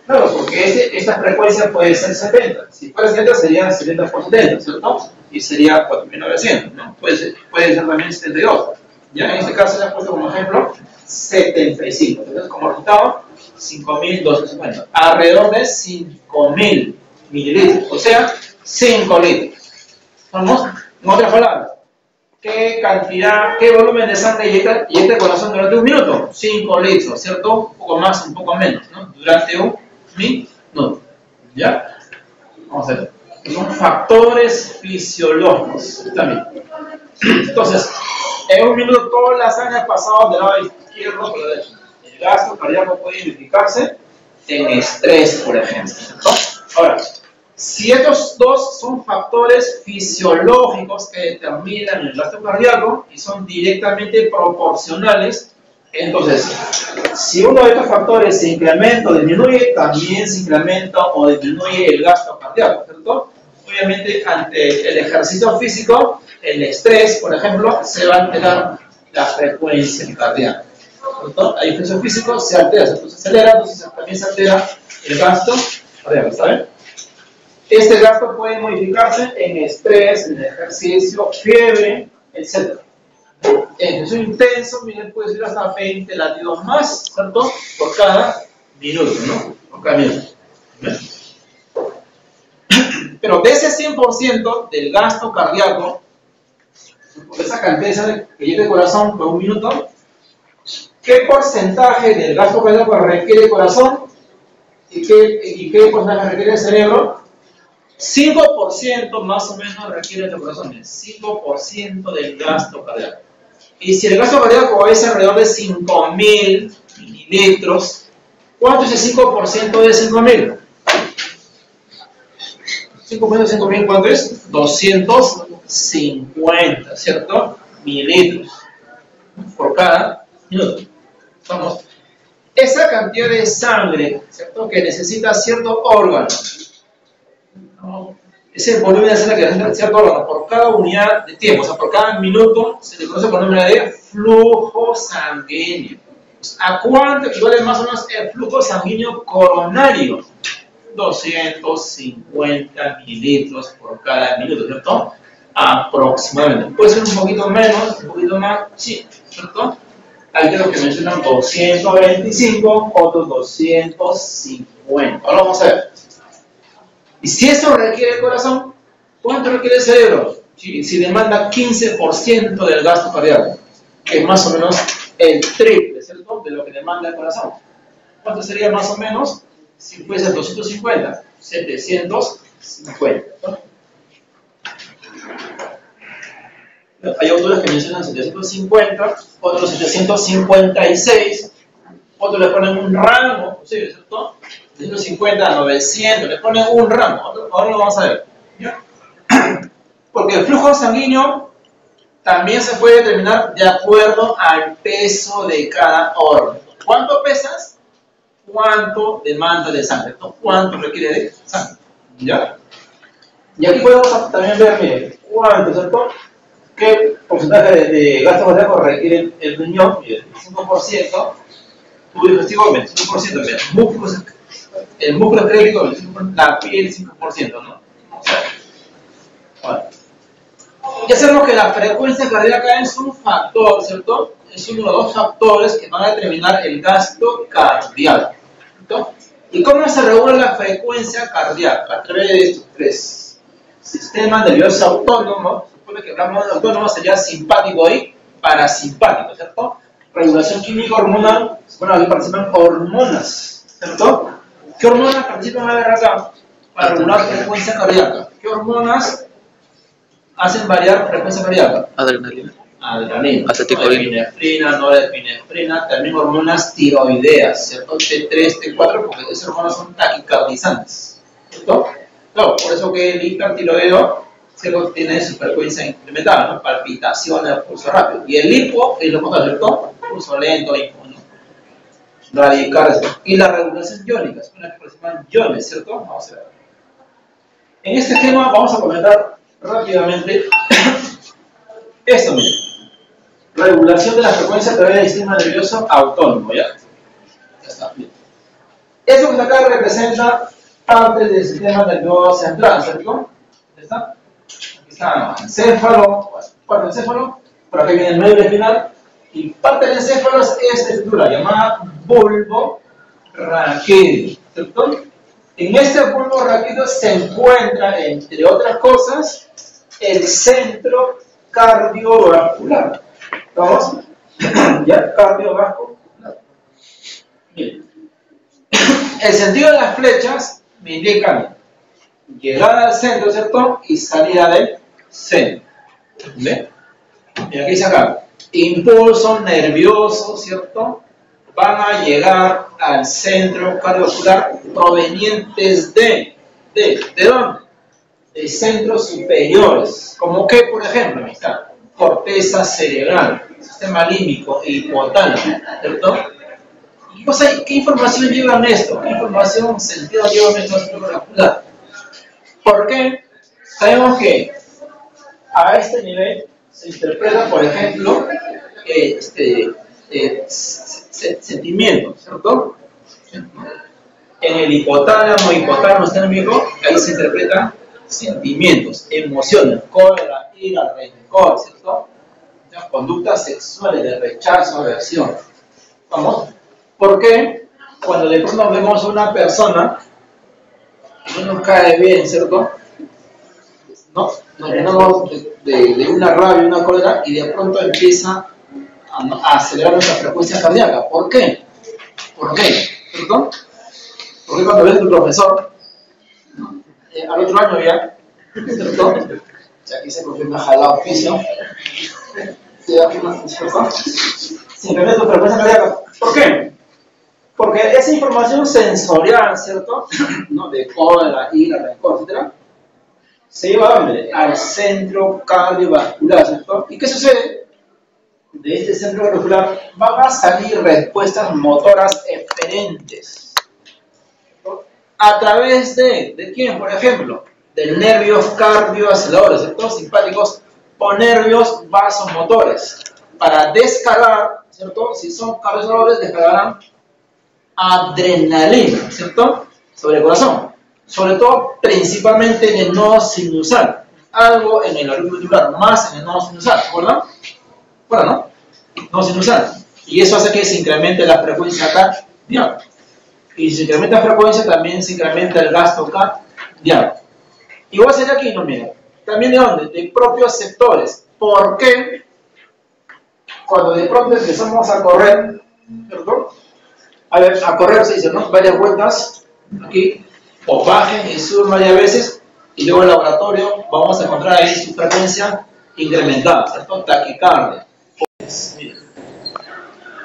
Speaker 1: Claro, porque esta frecuencia puede ser 70. Si fuera 70 sería 70 por 70, ¿cierto? Y sería 4.900, ¿no? Puede ser también 72. Ya en este caso le he puesto como ejemplo 75. Entonces, como resultado, 5.250. Alrededor de 5.000 mililitros, o sea, 5 litros. Vamos, en otras palabras, ¿qué cantidad, qué volumen de sangre inyecta el corazón durante un minuto? 5 litros, ¿cierto? Un poco más, un poco menos, ¿no? Durante un minuto. ¿Ya? Vamos a ver. Son factores fisiológicos también. Entonces, en un minuto toda la sangre ha pasado del lado izquierdo a la derecha. El gasto cardíaco puede identificarse en estrés, por ejemplo, ¿cierto? Ahora, si estos dos son factores fisiológicos que determinan el gasto cardíaco y son directamente proporcionales, entonces, si uno de estos factores se incrementa o disminuye, también se incrementa o disminuye el gasto cardíaco, ¿cierto? Obviamente, ante el ejercicio físico, el estrés, por ejemplo, se va a alterar la frecuencia cardíaca. ¿cierto? Hay ejercicio físico, se altera, ¿cierto? Se acelera, entonces también se altera el gasto cardiaco, ¿saben? Este gasto puede modificarse en estrés, en ejercicio, fiebre, etc. Ejercicio intenso, miren, puede ser hasta 20 latidos más, ¿cierto? Por cada minuto, ¿no? Por cada minuto. ¿Bien? Pero de ese 100% del gasto cardíaco, por esa cantidad que lleva el corazón por un minuto, ¿qué porcentaje del gasto cardíaco requiere el corazón y qué porcentaje requiere el cerebro? 5% más o menos requiere el corazón, el 5% del gasto cardíaco. Y si el gasto cardíaco es alrededor de 5.000 mililitros, ¿cuánto es el 5% de 5.000? 5% de 5.000, ¿cuánto es? 250, ¿cierto? Mililitros por cada minuto. Vamos. Esa cantidad de sangre, ¿cierto? Que necesita cierto órgano, ¿no? Ese volumen de sangre que necesita cierto órgano por cada unidad de tiempo, o sea, por cada minuto, se le conoce con el nombre de flujo sanguíneo. ¿A cuánto equivale más o menos el flujo sanguíneo coronario? 250 mililitros por cada minuto, ¿cierto? Aproximadamente. Puede ser un poquito menos, un poquito más, sí, ¿cierto? Hay que lo que mencionan 225, otros 250. Ahora vamos a ver. Y si eso requiere el corazón, ¿cuánto requiere el cerebro? Si demanda 15% del gasto cardíaco, que es más o menos el triple, ¿cierto? De lo que demanda el corazón. ¿Cuánto sería más o menos? Si fuese 250, 750. ¿No? Hay autores que mencionan 750, otros 756, otros le ponen un rango, ¿sí? ¿Cierto? 750 a 900, le ponen un rango. Ahora lo vamos a ver. ¿Ya? Porque el flujo sanguíneo también se puede determinar de acuerdo al peso de cada órgano. ¿Cuánto pesas? ¿Cuánto demanda de sangre? ¿No? ¿Cuánto requiere de sangre? ¿Ya? Y aquí podemos también ver, miren, cuánto, ¿cierto? ¿Qué porcentaje de gasto cardíaco requiere el riñón? Miren, 5%, tubo digestivo 25%, miren, el músculo esquelético 25%, la piel 5%, ¿no? O sea, bueno. Ya sabemos que la frecuencia cardíaca es un factor, ¿cierto? Es uno de los dos factores que van a determinar el gasto cardíaco, ¿cierto? ¿Y cómo se regula la frecuencia cardíaca? A través de estos tres sistemas nerviosos autónomos. Supone que hablamos de autónomo sería simpático y parasimpático, ¿cierto? Regulación química hormonal, bueno, aquí participan hormonas, ¿cierto? ¿Qué hormonas participan a ver acá? Para regular frecuencia cardíaca. ¿Qué hormonas hacen variar frecuencia cardíaca?
Speaker 2: Adrenalina.
Speaker 1: Adrenalina,
Speaker 2: Acetilcolina.
Speaker 1: epinefrina, norepinefrina, también hormonas tiroideas, ¿cierto? T3, T4, porque esas hormonas son taquicardizantes, ¿cierto? Claro, por eso que el hipertiroideo tiene su frecuencia incrementada, ¿no? Palpitaciones, pulso rápido. Y el hipo es lo contrario, ¿cierto? Pulso lento, hipo, ¿no? Radical. Y la regulación iónica, es una que participan iones, ¿cierto? Vamos a ver. En este tema vamos a comentar rápidamente esto, miren. Regulación de la frecuencia a través del sistema nervioso autónomo, ¿ya? Ya está, bien. Esto que está acá representa parte del sistema nervioso central, ¿cierto? ¿Ya está? Aquí está el encéfalo, parte del encéfalo, por aquí viene el medio espinal, y parte del encéfalo es esta estructura llamada bulbo raquídeo, ¿cierto? En este bulbo raquídeo se encuentra, entre otras cosas, el centro cardiovascular. ¿Vamos? ¿Ya? Cardiovascular. Bien. El sentido de las flechas me indica llegada al centro, ¿cierto? Y salida del centro. ¿Ve? Y aquí dice acá, impulso nervioso, ¿cierto? Van a llegar al centro cardiovascular provenientes ¿de dónde? De centros superiores, como que, por ejemplo, está corteza cerebral, sistema límbico e hipotálamo, ¿cierto? Y pues, ¿qué información llevan esto? ¿Qué información, sentido llevan esto al centro cardiovascular? ¿Por qué? Sabemos que a este nivel se interpreta, por ejemplo, sentimientos, ¿cierto? En el hipotálamo térmico, ahí se interpretan sentimientos, emociones, cólera, ira, rencor, ¿cierto? Ya, conductas sexuales de rechazo, aversión. ¿Vamos? ¿Por qué? Cuando de pronto vemos a una persona que no nos cae bien, ¿cierto? ¿No? Nos llenamos de una rabia, una cólera, y de pronto empieza a acelerar nuestra frecuencia cardíaca. ¿Por qué? ¿Por qué? ¿Cierto? Porque cuando ves a tu profesor, al otro año ya, ¿cierto? Ya aquí se confirma jalado oficio. Simplemente tu frecuencia cardíaca. ¿Por qué? Porque esa información sensorial, ¿cierto? ¿No? De cólera, ira, rencor, etc. Se lleva ¿a dónde? Al centro cardiovascular, ¿cierto? ¿Y qué sucede? De este centro cardiovascular van a salir respuestas motoras eferentes. ¿A través de quién? Por ejemplo, de nervios cardioaceleradores, ¿cierto? Simpáticos, o nervios vasomotores. Para descargar, ¿cierto? Si son cardioaceleradores, descargarán adrenalina, ¿cierto? Sobre el corazón. Sobre todo, principalmente en el nodo sinusal. Algo en el auricular, más en el nodo sinusal, ¿verdad? Bueno, ¿no? Nodo sinusal. Y eso hace que se incremente la frecuencia cardíaca. Y si se incrementa la frecuencia, también se incrementa el gasto cardíaco. Igual sería aquí, no, mira. También de dónde? De propios sectores. ¿Por qué? Cuando de pronto empezamos a correr, ¿perdón? A ver, a correr se dice, ¿no? Varias vueltas, aquí, o bajen y suben varias veces, y luego en el laboratorio vamos a encontrar ahí su frecuencia incrementada, ¿cierto? Taquicardia. Pues, miren.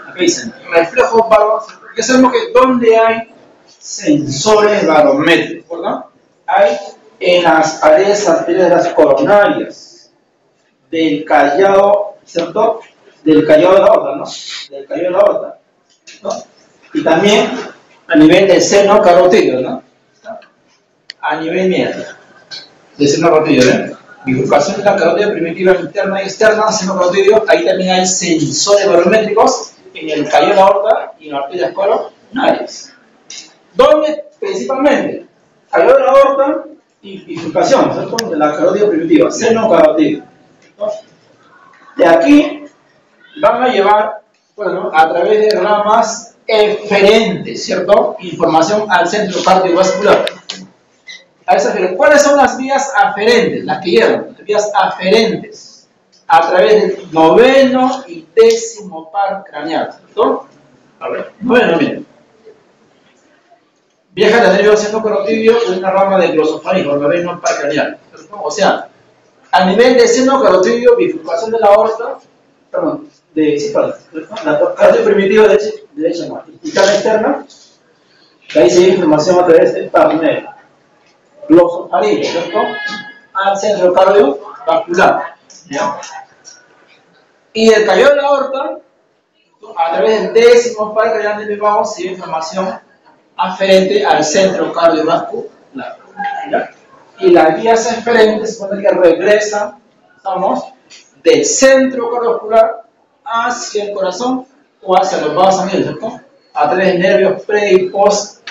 Speaker 1: Aquí dicen, reflejos barométricos. Ya sabemos que donde hay sensores barométricos, ¿verdad? Hay en las paredes arteriales de las coronarias, del callado, ¿cierto? Del callado de la aorta, ¿no? Del callado de la aorta, ¿no? Y también a nivel del seno carotídeo, ¿no? A nivel del seno carotídeo, ¿eh? Bifurcación de la carótida primitiva interna y externa, seno carotídeo, ahí también hay sensores barométricos en el callado de la aorta y en las arterias coronarias. ¿Dónde? Principalmente, callado de la aorta y bifurcación, ¿cierto? De la carótida primitiva, seno carotídeo. De aquí van a llevar, bueno, a través de ramas eferentes, ¿cierto? Información al centro cardiovascular. A eso, ¿cuáles son las vías aferentes? Las que llevan, las vías aferentes, a través del noveno y décimo par craneal, ¿cierto? A ver, noveno, miren. Viaja del nervio seno carotídeo en una rama del glosofaringo, noveno par craneal, ¿cierto? O sea, a nivel de seno carotídeo, bifurcación de la aorta, perdón, la carótida primitiva derecha más, interna externa, de ahí se lleva información a través del par negro, glosofaringo, ¿cierto? Al centro cardiovascular, ¿ya? Y del callado de la aorta, a través del décimo par craneal del bajo, se lleva información aferente al centro cardiovascular, ¿ya? Y las vías eferentes supone que regresan, estamos, del centro cardiovascular hacia el corazón o hacia los vasos sanguíneos, ¿cierto? A través de nervios pre y post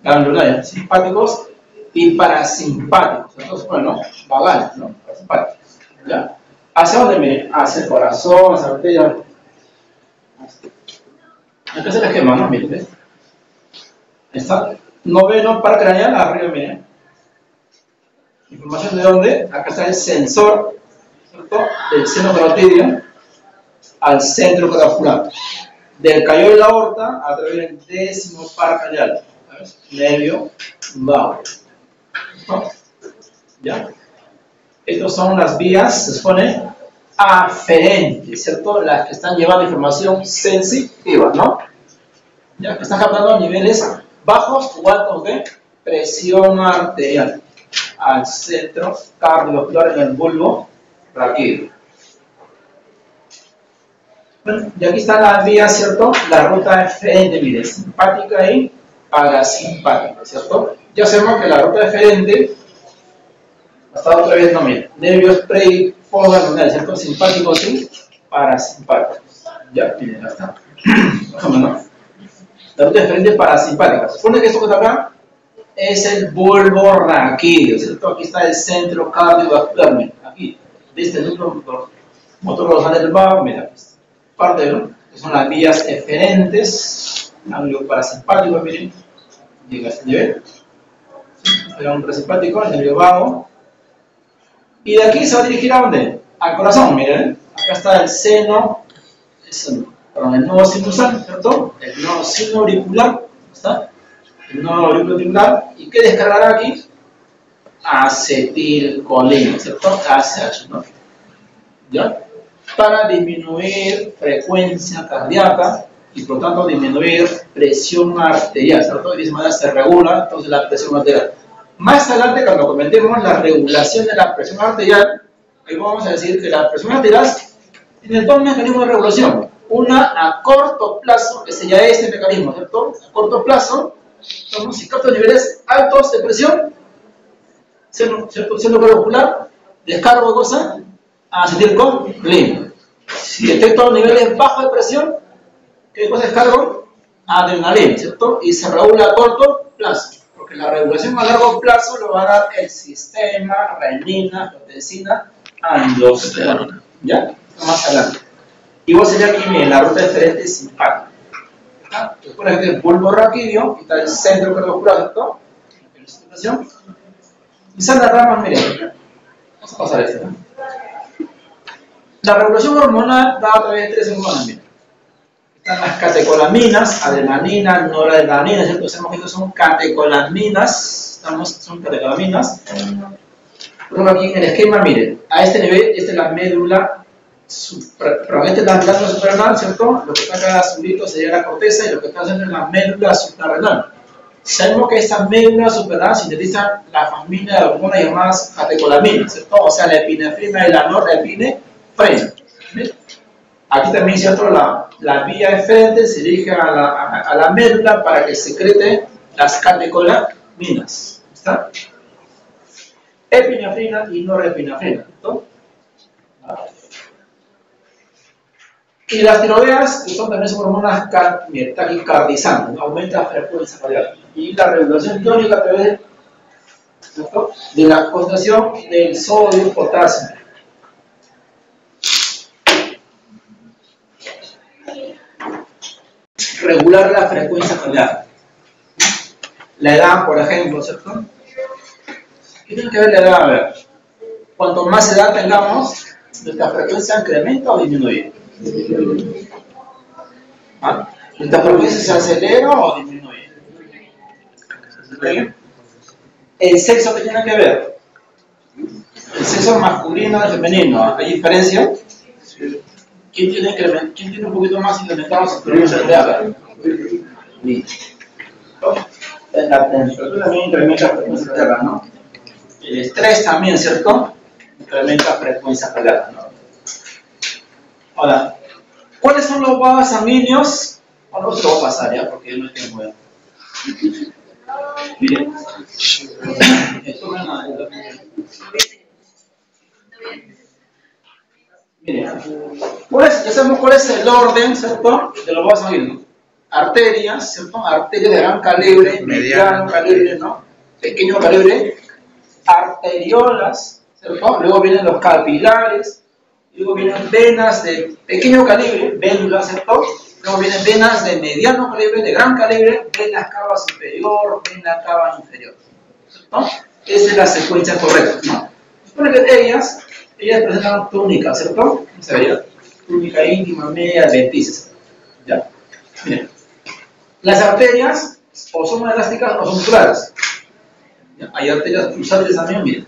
Speaker 1: ganglionarios, simpáticos y parasimpáticos, entonces, bueno, vagales, ¿no? Parasimpáticos, ¿ya? ¿Hacia dónde? Miren, hacia el corazón, hacia la arteria. Este es el esquema, ¿no? Miren, ¿ves? Está noveno par craneal, arriba, miren. ¿Información de dónde? Acá está el sensor, ¿cierto? Del seno carotídeo al centro cardiovascular. Del callado de la aorta a través del décimo par craneal. Nervio vago. ¿No? ¿Ya? Estas son las vías, se supone, aferentes, ¿cierto? Las que están llevando información sensitiva, ¿no? ¿Ya? Que están captando niveles bajos o altos de presión arterial al centro cardiovascular en el bulbo raquídeo. Bueno, y aquí están las vías, ¿cierto? La ruta eferente, mire, simpática y parasimpática, ¿cierto? Ya sabemos que la ruta eferente, hasta otra vez, no, mire, nervios pre y postganglionales, ¿cierto? Simpáticos y parasimpáticos. Ya, miren, acá está. Más o menos. La ruta diferente parasimpática. Supone que esto que está acá es el bulbo raquídeo, ¿cierto? Aquí está el centro cardiovascular, mira, aquí, ¿viste? El motor dorsal del vago, mira, parte de lo que son las vías eferentes, ganglio parasimpático, miren, llega a este nivel, llega un parasimpático, el nervio vago, y de aquí se va a dirigir a ¿dónde? Al corazón, miren, acá está el seno, el nodo sinusal, ¿cierto? El nodo sinoauricular, ¿está? El nodo auricular, ¿y qué descargará aquí? Acetilcolina, ¿cierto? ACH, ¿no? ¿Ya? Para disminuir frecuencia cardíaca y por lo tanto disminuir presión arterial, ¿cierto? Y de esa manera se regula entonces la presión arterial. Más adelante, cuando comentemos la regulación de la presión arterial, ahí vamos a decir que la presión arterial tiene dos mecanismos de regulación. Una a corto plazo, que sería este mecanismo, ¿cierto? A corto plazo, si capto niveles altos de presión, ¿cierto? Siendo cardiovascular, descargo de cosa, acetilcolina. Si detecto niveles bajos de presión, ¿qué cosa descargo? Adrenalina, ¿cierto? Y se regula a corto plazo, porque la regulación a largo plazo lo va a dar el sistema renina, angiotensina, aldosterona. ¿Ya? Más adelante. Igual sería aquí, miren, la ruta diferente simpática. Después aquí el bulbo raquídeo, aquí está el centro cardiovascular, ¿cierto? Y salen las ramas, miren. Vamos a pasar esto, ¿no? La regulación hormonal da a través de tres hormonas, miren. Están las catecolaminas, adrenalina, noradrenalina, ¿cierto? Sabemos que estos son catecolaminas, son catecolaminas. Por ejemplo, aquí en el esquema, miren, a este nivel, esta es la médula esta es la glándula suprarrenal, ¿cierto? Lo que está acá azulito sería la corteza y lo que está haciendo es la médula suprarrenal. Sabemos que esta médula suprarrenal sintetiza la familia de hormonas llamadas catecolaminas, ¿cierto? O sea, la epinefrina y la norepinefrina. Aquí también, ¿cierto? La vía eferente se dirige a la médula para que secrete las catecolaminas, ¿está? Epinefrina y norepinefrina, ¿cierto? Y las tiroideas, que también son hormonas taquicardizantes, ¿no? Aumenta la frecuencia cardíaca. Y la regulación tónica a través de la concentración del sodio y potasio. Regular la frecuencia cardíaca. La edad, por ejemplo, ¿cierto? ¿Qué tiene que ver la edad? A ver, cuanto más edad tengamos, nuestra frecuencia incrementa o disminuye. ¿Ah? ¿Nuestra frecuencia se acelera o disminuye? ¿El sexo qué tiene que ver? El sexo masculino y femenino, ¿hay diferencia? ¿Quién tiene un poquito más incrementado su frecuencia cardíaca? La temperatura también incrementa la frecuencia cardíaca, ¿no? El estrés también, ¿cierto? Incrementa la frecuencia cardíaca, ¿no? Ahora, ¿cuáles son los vasos sanguíneos? Bueno, se lo voy a pasar ya, porque yo no tengo ya. Miren. Miren. Ya sabemos cuál es el orden, ¿cierto? De los vasos sanguíneos. Arterias, ¿cierto? Arterias de gran calibre, mediano calibre, ¿no? Pequeño calibre. Arteriolas, ¿cierto? Luego vienen los capilares. Luego vienen venas de pequeño calibre, vénulas, ¿cierto? Luego vienen venas de mediano calibre, de gran calibre, vena cava superior, vena cava inferior, ¿cierto? Esa es la secuencia correcta, ¿no? Supone que ellas presentan túnica, ¿cierto? ¿Se vería? Túnica íntima, media, adventicia, ¿ya? Miren, las arterias o son elásticas o son musculares. ¿Ya? Hay arterias cruzadas también, miren.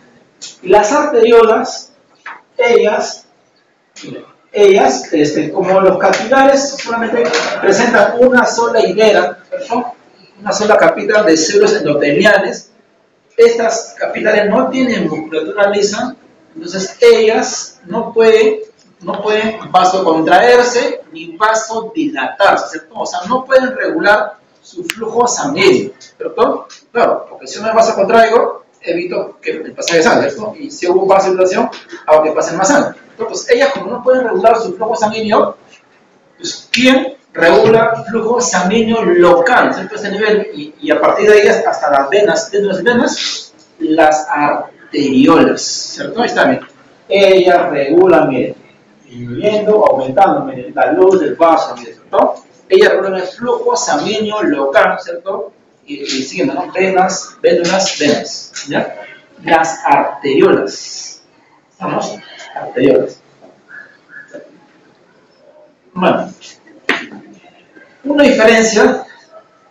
Speaker 1: Y las arteriolas, ellas, como los capilares, solamente presentan una sola hilera, ¿no? Una sola capita de células endoteliales. Estas capilares no tienen musculatura lisa, entonces ellas no pueden vasocontraerse ni vasodilatarse, ¿cierto? O sea, no pueden regular su flujo sanguíneo, ¿cierto? Claro, porque si no me vasocontraigo, evito que el pasaje sangre, ¿cierto? Y si hubo vasodilatación, hago que pase más sangre. Entonces, ellas como no pueden regular su flujo sanguíneo, Pues, ¿quién regula flujo sanguíneo local? ¿Cierto? Este nivel, y a partir de ahí hasta las venas, dentro de las venas, las arteriolas, ¿cierto? Ahí está, miren. Ellas regulan, miren, disminuyendo, aumentando, miren, la luz del vaso, miren, ¿cierto? Ellas regulan el flujo sanguíneo local, ¿cierto? Y siguiendo, ¿no? Venas, vénulas, venas, ¿ya? Las arteriolas. ¿Estamos? Arteriolas. Bueno, una diferencia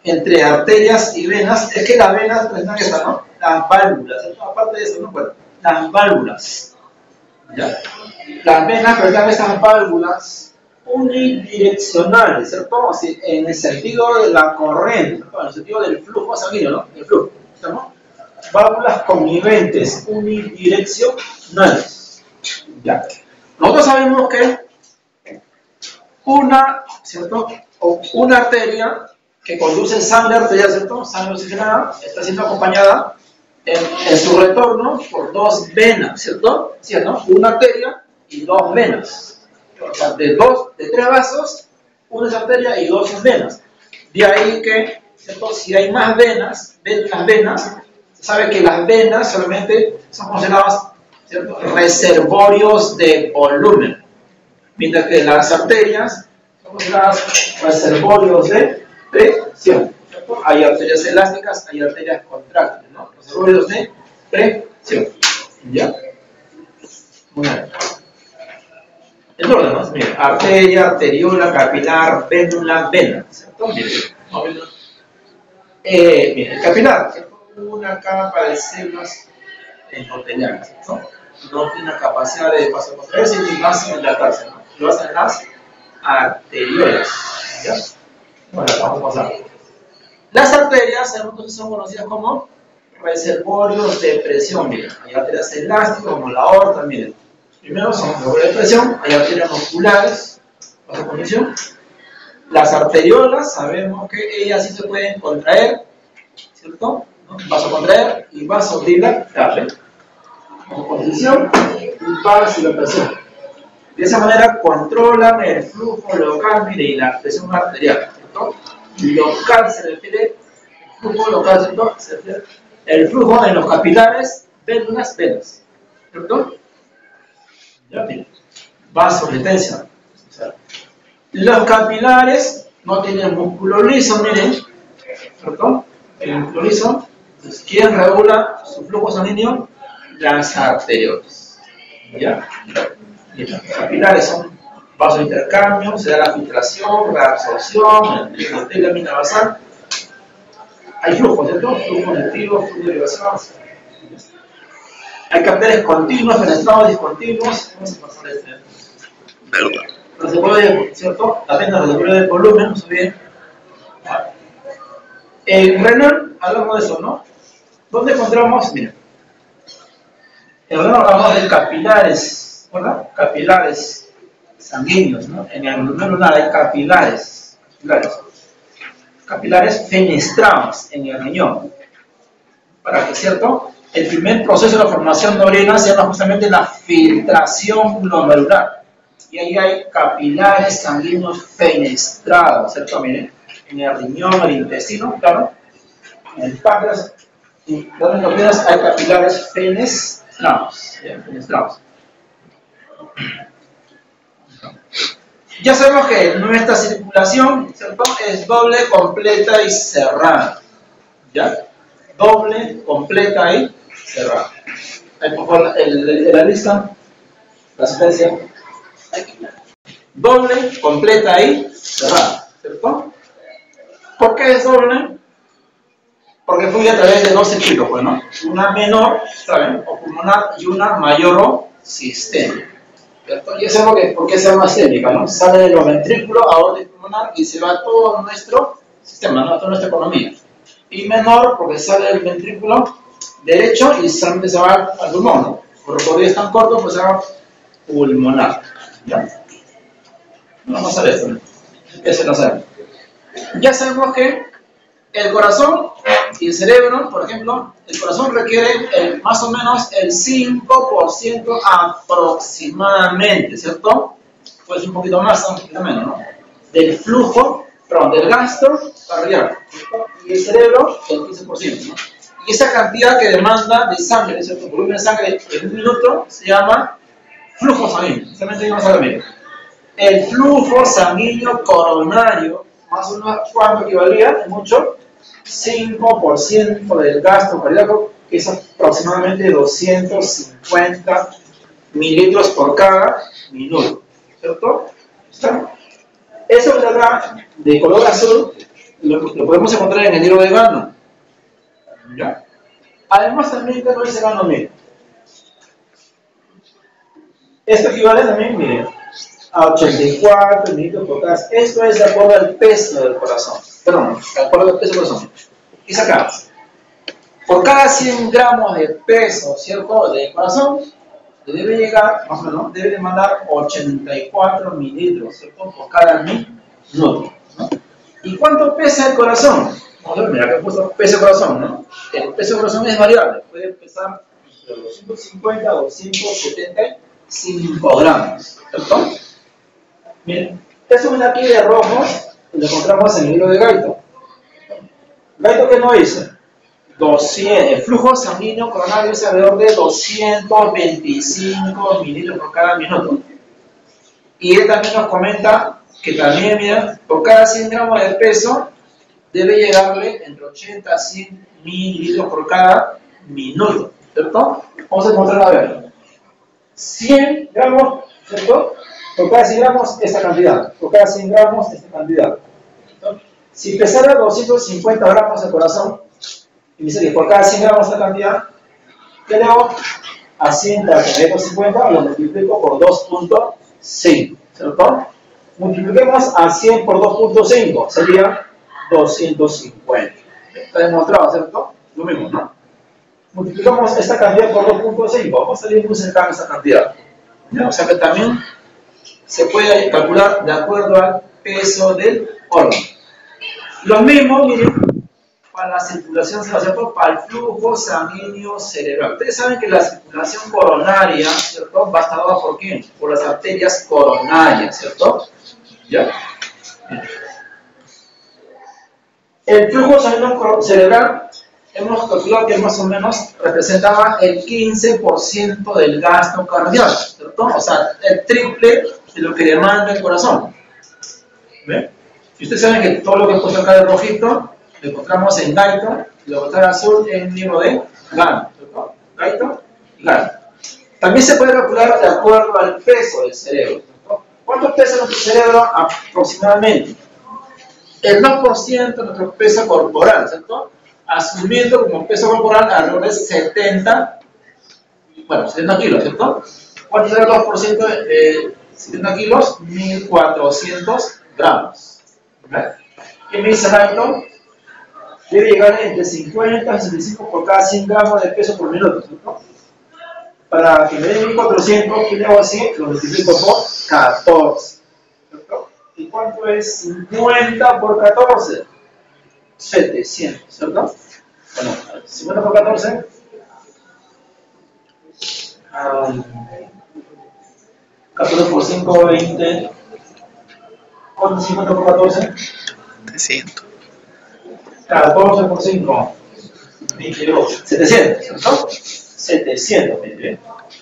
Speaker 1: entre arterias y venas es que las venas presentan esta, ¿no? Las válvulas, ¿cierto? Aparte de eso, ¿no? Bueno, las válvulas, ¿ya? Las venas presentan estas válvulas unidireccionales, ¿cierto? Así, en el sentido de la corriente, ¿no? En el sentido del flujo sanguíneo, ¿no? El flujo, ¿estamos? Válvulas conniventes, unidireccionales, ¿ya? Nosotros sabemos que ¿cierto? O una arteria que conduce sangre arterial, ¿cierto? Sangre oxigenada, está siendo acompañada en su retorno por dos venas, ¿cierto? ¿Cierto? Una arteria y dos venas. O sea, de tres vasos, una es arteria y dos son venas. De ahí que, ¿cierto? Si hay más venas, las venas, se sabe que las venas solamente son consideradas, ¿cierto? Reservorios de volumen. Mientras que las arterias son consideradas reservorios de presión. Hay arterias elásticas, hay arterias contráctiles, ¿no? Reservorios de presión. ¿Ya? Muy bien. El orden, ¿no? Miren, arteria, arteriola, capilar, vénula, vena. ¿Cierto? Miren, miren, el capilar, ¿cierto? Una capa de células endoteliales, ¿no? No tiene la capacidad de vasocontraerse ni más dilatarse, ¿no? Lo hacen las arteriolas, ¿ya? Bueno, vamos a pasar. Las arterias son conocidas como reservorios de presión, miren. Hay arterias elásticas como la aorta, miren. Primero son reservorios de presión, hay arterias musculares, vasoconstricción. Las arteriolas, sabemos que ellas sí se pueden contraer, ¿cierto? ¿No? Vasocontraer y vasodilatar, ¿eh? Vasoconstricción y vasodilatación. De esa manera controlan el flujo local, mire, y la presión arterial, ¿cierto? Local se refiere, el flujo local, ¿cierto? Se refiere el flujo en los capilares, vénulas, venas, ¿cierto? Ya, mire, vasodilatación. Los capilares no tienen músculo liso, miren, ¿cierto? El músculo liso, entonces, ¿quién regula su flujo sanguíneo? Las arteriolas, ¿ya? Los capilares son vasos de intercambio, se da la filtración, la absorción, el lámina basal. Hay flujos, ¿cierto? Flujo negativo, flujo de derivación. Hay capilares continuos, penetrados, discontinuos. Vamos a pasar este. Reservorio, ¿cierto? La vena reservorio de volumen, no se olviden. En renal hablamos de eso, ¿no? ¿Dónde encontramos? Mira. En renal hablamos de capilares, ¿verdad? Capilares sanguíneos, ¿no? En el volumen lunar hay capilares fenestrados en el riñón. Para que, ¿cierto? El primer proceso de la formación de orina se llama justamente la filtración glomerular. Y ahí hay capilares sanguíneos fenestrados, ¿cierto? Miren, en el riñón, el intestino, claro, en el páncreas, y donde no piensas hay capilares fenestrados, ¿bien? Fenestrados. Ya sabemos que nuestra circulación, ¿cierto? Es doble, completa y cerrada, ¿ya? Doble, completa y cerrada. Ahí por favor la lista, la secuencia. Doble, completa y cerrada, ¿cierto? ¿Por qué es doble? Porque fluye a través de dos circuitos, pues, ¿no? Una menor, ¿saben? O pulmonar, y una mayor o sistémica, ¿cierto? Y eso es lo que, ¿por qué se llama sistémica, no? Sale de los ventrículos a orden pulmonar y se va a todo nuestro sistema, ¿no? A toda nuestra economía. Y menor porque sale del ventrículo derecho y solamente se va al pulmón, ¿no? Por recorridos tan cortos, pues se va pulmonar, ¿ya? Vamos a ver esto, ¿no? ¿Qué se nos sabe? Ya sabemos que el corazón y el cerebro, por ejemplo, el corazón requiere más o menos el 5% aproximadamente, ¿cierto? Puede ser un poquito más, un poquito menos, ¿no? del flujo, perdón, del gasto cardíaco, ¿cierto? Y el cerebro el 15%, ¿no? Y esa cantidad que demanda de sangre, ¿cierto? Volumen de sangre en un minuto se llama flujo sanguíneo. Solamente vamos a ver, el flujo sanguíneo coronario, más o menos, ¿cuánto equivalía? Es mucho, 5% del gasto cardíaco, que es aproximadamente 250 mililitros por cada minuto, ¿cierto? ¿Está? Eso que acá de color azul lo podemos encontrar en el libro de Gano. ¿Ya? Además también tengo ese Gano, miren. Esto equivale también, miren, a 84 mililitros por cada. Esto es de acuerdo al peso del corazón. Perdón, de acuerdo al peso del corazón. Dice acá, por cada 100 gramos de peso, ¿cierto?, del corazón, debe llegar, más o menos, debe demandar 84 mililitros, ¿cierto?, por cada minuto, ¿no? ¿Y cuánto pesa el corazón? Vamos a ver, mira que he puesto peso del corazón, ¿no? El peso del corazón es variable, puede pesar entre 250 a 275 gramos, ¿cierto? Miren, eso viene aquí de rojo, lo encontramos en el libro de Gaito. Gaito, ¿qué no dice? 200, el flujo sanguíneo coronario es alrededor de 225 mililitros por cada minuto. Y él también nos comenta que también, mira, por cada 100 gramos de peso debe llegarle entre 80 a 100 mililitros por cada minuto, ¿cierto? Vamos a encontrar, a ver, 100 gramos, ¿cierto? Por cada 100 gramos esta cantidad, por cada 100 gramos esta cantidad. ¿Cierto? Si pesara 250 gramos el corazón, y dice que por cada 100 gramos esta cantidad, ¿qué le hago? A 100 para que me dé 250, lo multiplico por 2.5, ¿cierto? Multipliquemos a 100 por 2.5, sería 250. Está demostrado, ¿cierto? Lo mismo, ¿no? Multiplicamos esta cantidad por 2.5, vamos a salir muy cercano a esa cantidad. ¿Ya? O sea que también se puede calcular de acuerdo al peso del órgano. Lo mismo, miren, para la circulación cerebral, para el flujo sanguíneo cerebral. Ustedes saben que la circulación coronaria, ¿cierto?, va a estar dada por quién? Por las arterias coronarias, ¿cierto? ¿Ya? El flujo sanguíneo cerebral hemos calculado que más o menos representaba el 15% del gasto cardíaco, ¿cierto? O sea, el triple de lo que demanda el corazón. ¿Ven? Y ustedes saben que todo lo que he puesto acá de rojito lo encontramos en Gaito, y lo que está en azul en el libro de Gano, ¿cierto? Gaito y Gano. También se puede calcular de acuerdo al peso del cerebro, ¿cierto? ¿Cuánto pesa nuestro cerebro aproximadamente? El 2% de nuestro peso corporal, ¿cierto? Asumiendo como peso corporal alrededor de 70 kilos, ¿cierto? ¿Cuánto será el 2% de 70 kilos? 1.400 gramos. ¿Vale? ¿Qué me dice Gaito? Debe llegar entre 50 y 65 por cada 100 gramos de peso por minuto, ¿cierto? Para que me dé 1.400, ¿qué le hago así? Lo multiplico por 14, ¿cierto? ¿Y cuánto es 50 por 14? 700, ¿cierto? Bueno, 50 por 14. 14 por 5, 20. ¿Cuánto es 50 por 14?
Speaker 2: 300.
Speaker 1: 14 por 5, 22. 700, ¿cierto? 700,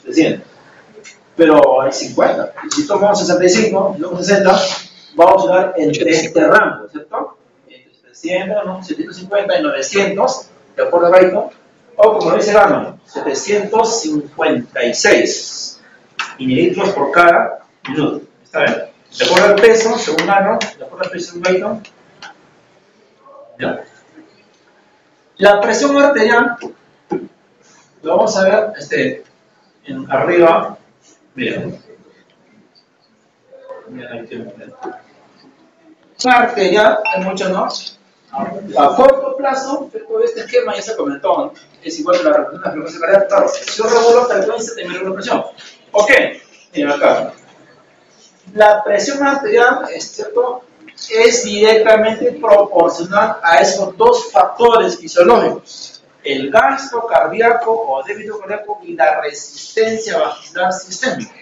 Speaker 1: 700. Pero hay 50. Y si tomamos 65 y luego 60, vamos a dar entre este rango, ¿cierto? Entre 700, ¿no? 750 y 900, de acuerdo a Gaito, o como dice Gano, 756 mililitros por cada minuto. ¿Está bien? De acuerdo al peso, según Gano, de acuerdo al peso de Gaito. ¿Ya? La presión arterial, lo vamos a ver arriba. Miren. La arterial, hay mucho, ¿no? A corto plazo, todo este esquema ya se comentó, ¿no? Es igual que la frecuencia cardíaca, claro. Si yo regulo frecuencia, también regulo presión. ¿Ok? Miren acá. La presión arterial, ¿cierto?, es directamente proporcional a esos dos factores fisiológicos: el gasto cardíaco o débito cardíaco y la resistencia vascular sistémica.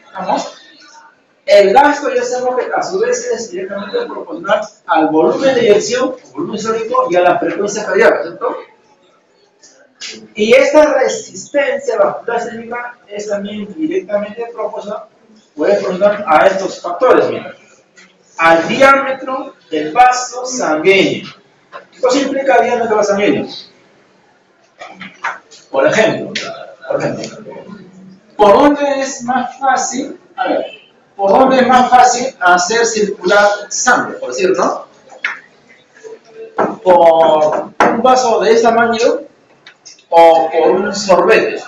Speaker 1: ¿Estamos? El gasto ya sabemos que a su vez es directamente proporcional al volumen de eyección, volumen histórico y a la frecuencia cardíaca, ¿cierto? Y esta resistencia vascular sistémica es también directamente proporcional, puede proporcionar a estos factores, mira, al diámetro del vaso sanguíneo. ¿Qué cosa implica el diámetro del vaso sanguíneo? Por ejemplo, ¿por dónde es más fácil? A ver, ¿por dónde es más fácil hacer circular sangre, por decir, no? ¿Por un vaso de esta magnitud o por un sorbete?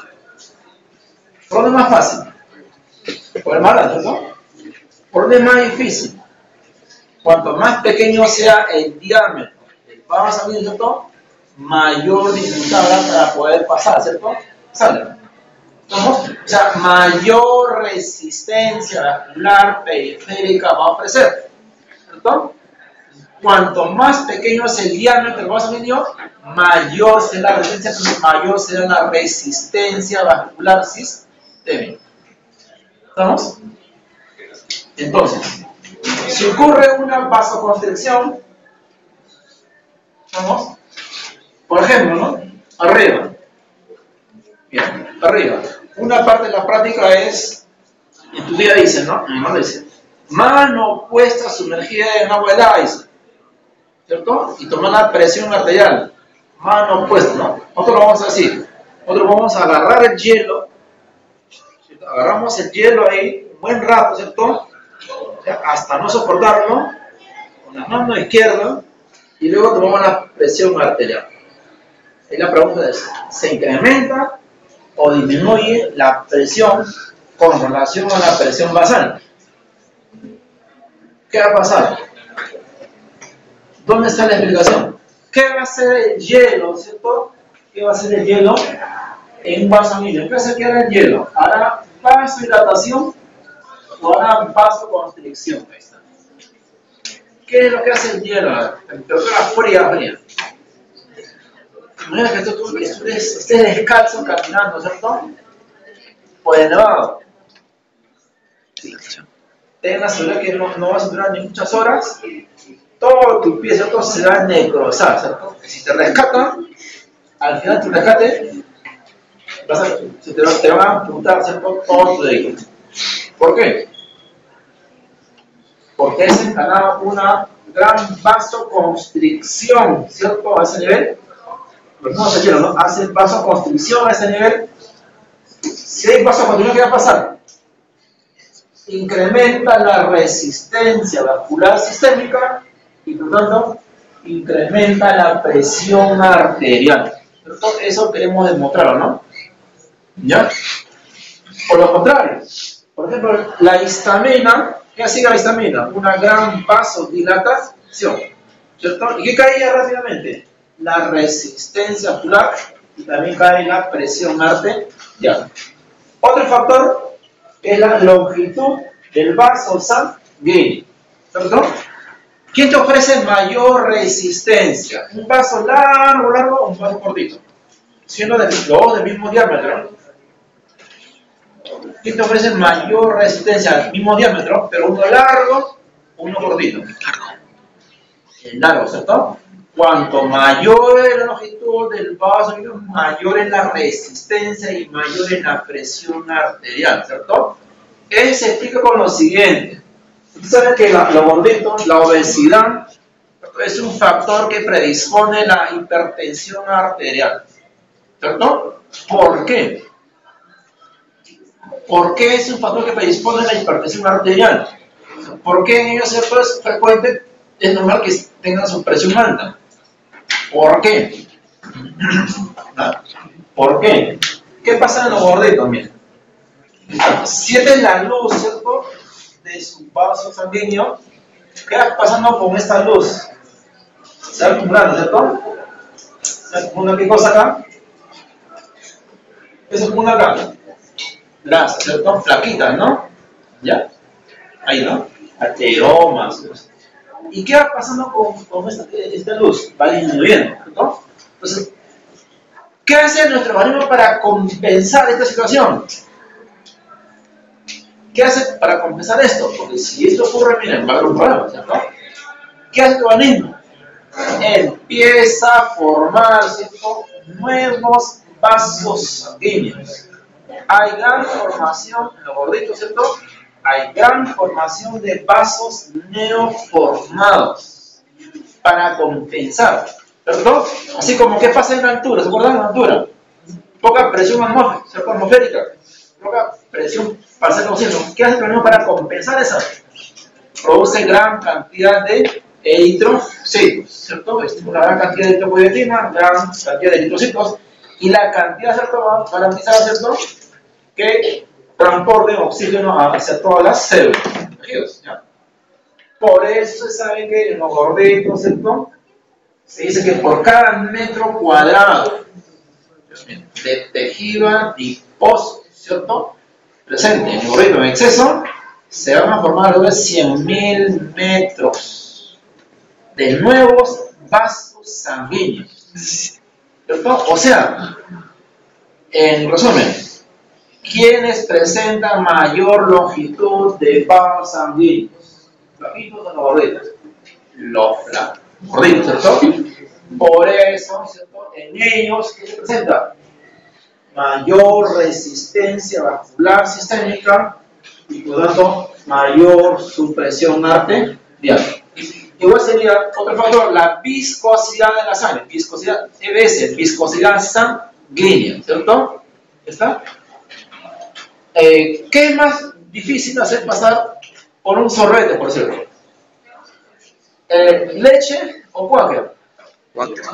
Speaker 1: ¿Por dónde es más fácil? Por el más alto, ¿no? ¿Por dónde es más difícil? Cuanto más pequeño sea el diámetro del vaso sanguíneo, ¿cierto? Mayor dificultad habrá para poder pasar, ¿cierto? Sale. ¿Cómo? O sea, mayor resistencia vascular periférica va a ofrecer, ¿cierto? Cuanto más pequeño es el diámetro del vaso sanguíneo, mayor será la resistencia, mayor será la resistencia vascular sistémica. ¿Estamos? Entonces, si ocurre una vasoconstricción, ¿estamos? Por ejemplo, ¿no? Arriba. Bien, arriba. Una parte de la práctica es, en tu día dicen, ¿no? Mi mamá dice, mano puesta sumergida en agua helada, dice, ¿cierto? Y tomar la presión arterial. Mano puesta, ¿no? Nosotros lo vamos a decir. Nosotros vamos a agarrar el hielo, ¿cierto? Agarramos el hielo ahí un buen rato, ¿cierto? O sea, hasta no soportarlo, con la mano izquierda, y luego tomamos la presión arterial. Y la pregunta es, ¿se incrementa o disminuye la presión con relación a la presión basal? ¿Qué va a pasar? ¿Dónde está la explicación? ¿Qué va a hacer el hielo, cierto? ¿Qué va a hacer el hielo en un vaso sanguíneo? ¿Qué hace que haga el hielo? ¿Hará vasodilatación o hará vasoconstricción? Ahí está. ¿Qué es lo que hace el hielo? Temperatura fría. Imagina que tú estés descalzo caminando, ¿cierto? Por el nevado. Ten la seguridad que no vas a durar ni muchas horas. Todo tu pie, ¿cierto? Se va a necrosar, ¿cierto? Si te rescatan, al final tu rescate, te van a amputar, ¿cierto? Todo tu dedito. ¿Por qué? Porque es encarnada una gran vasoconstricción, ¿cierto? A ese nivel. No se quiere, ¿no? Hace vasoconstricción a ese nivel. Si hay vasoconstricción, ¿qué va a pasar? Incrementa la resistencia vascular sistémica y por tanto incrementa la presión arterial. Eso queremos demostrarlo, ¿no? ¿Ya? Por lo contrario, por ejemplo, la histamina, ¿qué hace la histamina? Una gran vasodilatación, ¿cierto? ¿Y qué caía rápidamente? La resistencia vascular y también cae la presión arterial. Otro factor es la longitud del vaso sanguíneo, ¿cierto? ¿Quién te ofrece mayor resistencia? ¿Un vaso largo o un vaso cortito? Siendo los dos del mismo diámetro. ¿Quién te ofrece mayor resistencia al mismo diámetro, pero uno largo o uno cortito? El largo, ¿cierto? Cuanto mayor es la longitud del vaso, mayor es la resistencia y mayor es la presión arterial, ¿cierto? Eso se explica con lo siguiente. Ustedes saben que lo gordito, la obesidad, es un factor que predispone la hipertensión arterial, ¿cierto? ¿Por qué? ¿Por qué es un factor que predispone la hipertensión arterial? ¿Por qué en ellos, ¿cierto? Es frecuente, es normal que tengan su presión alta? ¿Por qué? ¿Por qué? ¿Qué pasa en los gorditos? Miren, sienten la luz, ¿cierto? De su vaso sanguíneo. ¿Qué va pasando con esta luz? Se va acumulando, ¿cierto? Se acumula ¿qué cosa acá? ¿Qué se acumula acá? Grasa, ¿cierto? Flaquitas, ¿no? ¿Ya? Ahí, ¿no? Ateromas. ¿Y qué va pasando con esta luz? Va disminuyendo, ¿no? Entonces, ¿qué hace nuestro organismo para compensar esta situación? ¿Qué hace para compensar esto? Porque si esto ocurre, miren, va a haber un problema, ¿cierto? ¿Qué hace el organismo? Empieza a formar, ¿cierto?, nuevos vasos sanguíneos. Hay gran formación, en los gorditos, ¿cierto? Hay gran formación de vasos neoformados para compensar, ¿cierto? Así como ¿qué pasa en la altura? ¿Se acuerdan de la altura? Poca presión atmosférica, poca presión para hacer oxígeno. ¿Qué hace el organismo para compensar eso? Produce gran cantidad de eritrocitos, ¿cierto? Una gran cantidad de eritropoyetina, gran cantidad de eritrocitos, y la cantidad, ¿cierto?, va a garantizar, ¿cierto?, que transporten oxígeno hacia todas las células. ¿Ya? Por eso se sabe que en los gorditos, ¿cierto?, se dice que por cada metro cuadrado de tejido adiposo, ¿cierto?, presente en el gordito en exceso, se van a formar alrededor de 100.000 metros de nuevos vasos sanguíneos, ¿cierto? O sea, en resumen, ¿quiénes presentan mayor longitud de vasos sanguíneos? Flaquitos o los gorditos. Los gorditos, ¿cierto? Por eso, ¿cierto?, en ellos, ¿qué se presenta? Mayor resistencia vascular sistémica y por lo tanto mayor supresión arterial. Igual sería otro factor, la viscosidad de la sangre, viscosidad EBS, viscosidad sanguínea, ¿cierto? ¿Está? ¿Qué es más difícil hacer pasar por un sorbete, por cierto? ¿Leche o Quaker?
Speaker 2: Quaker.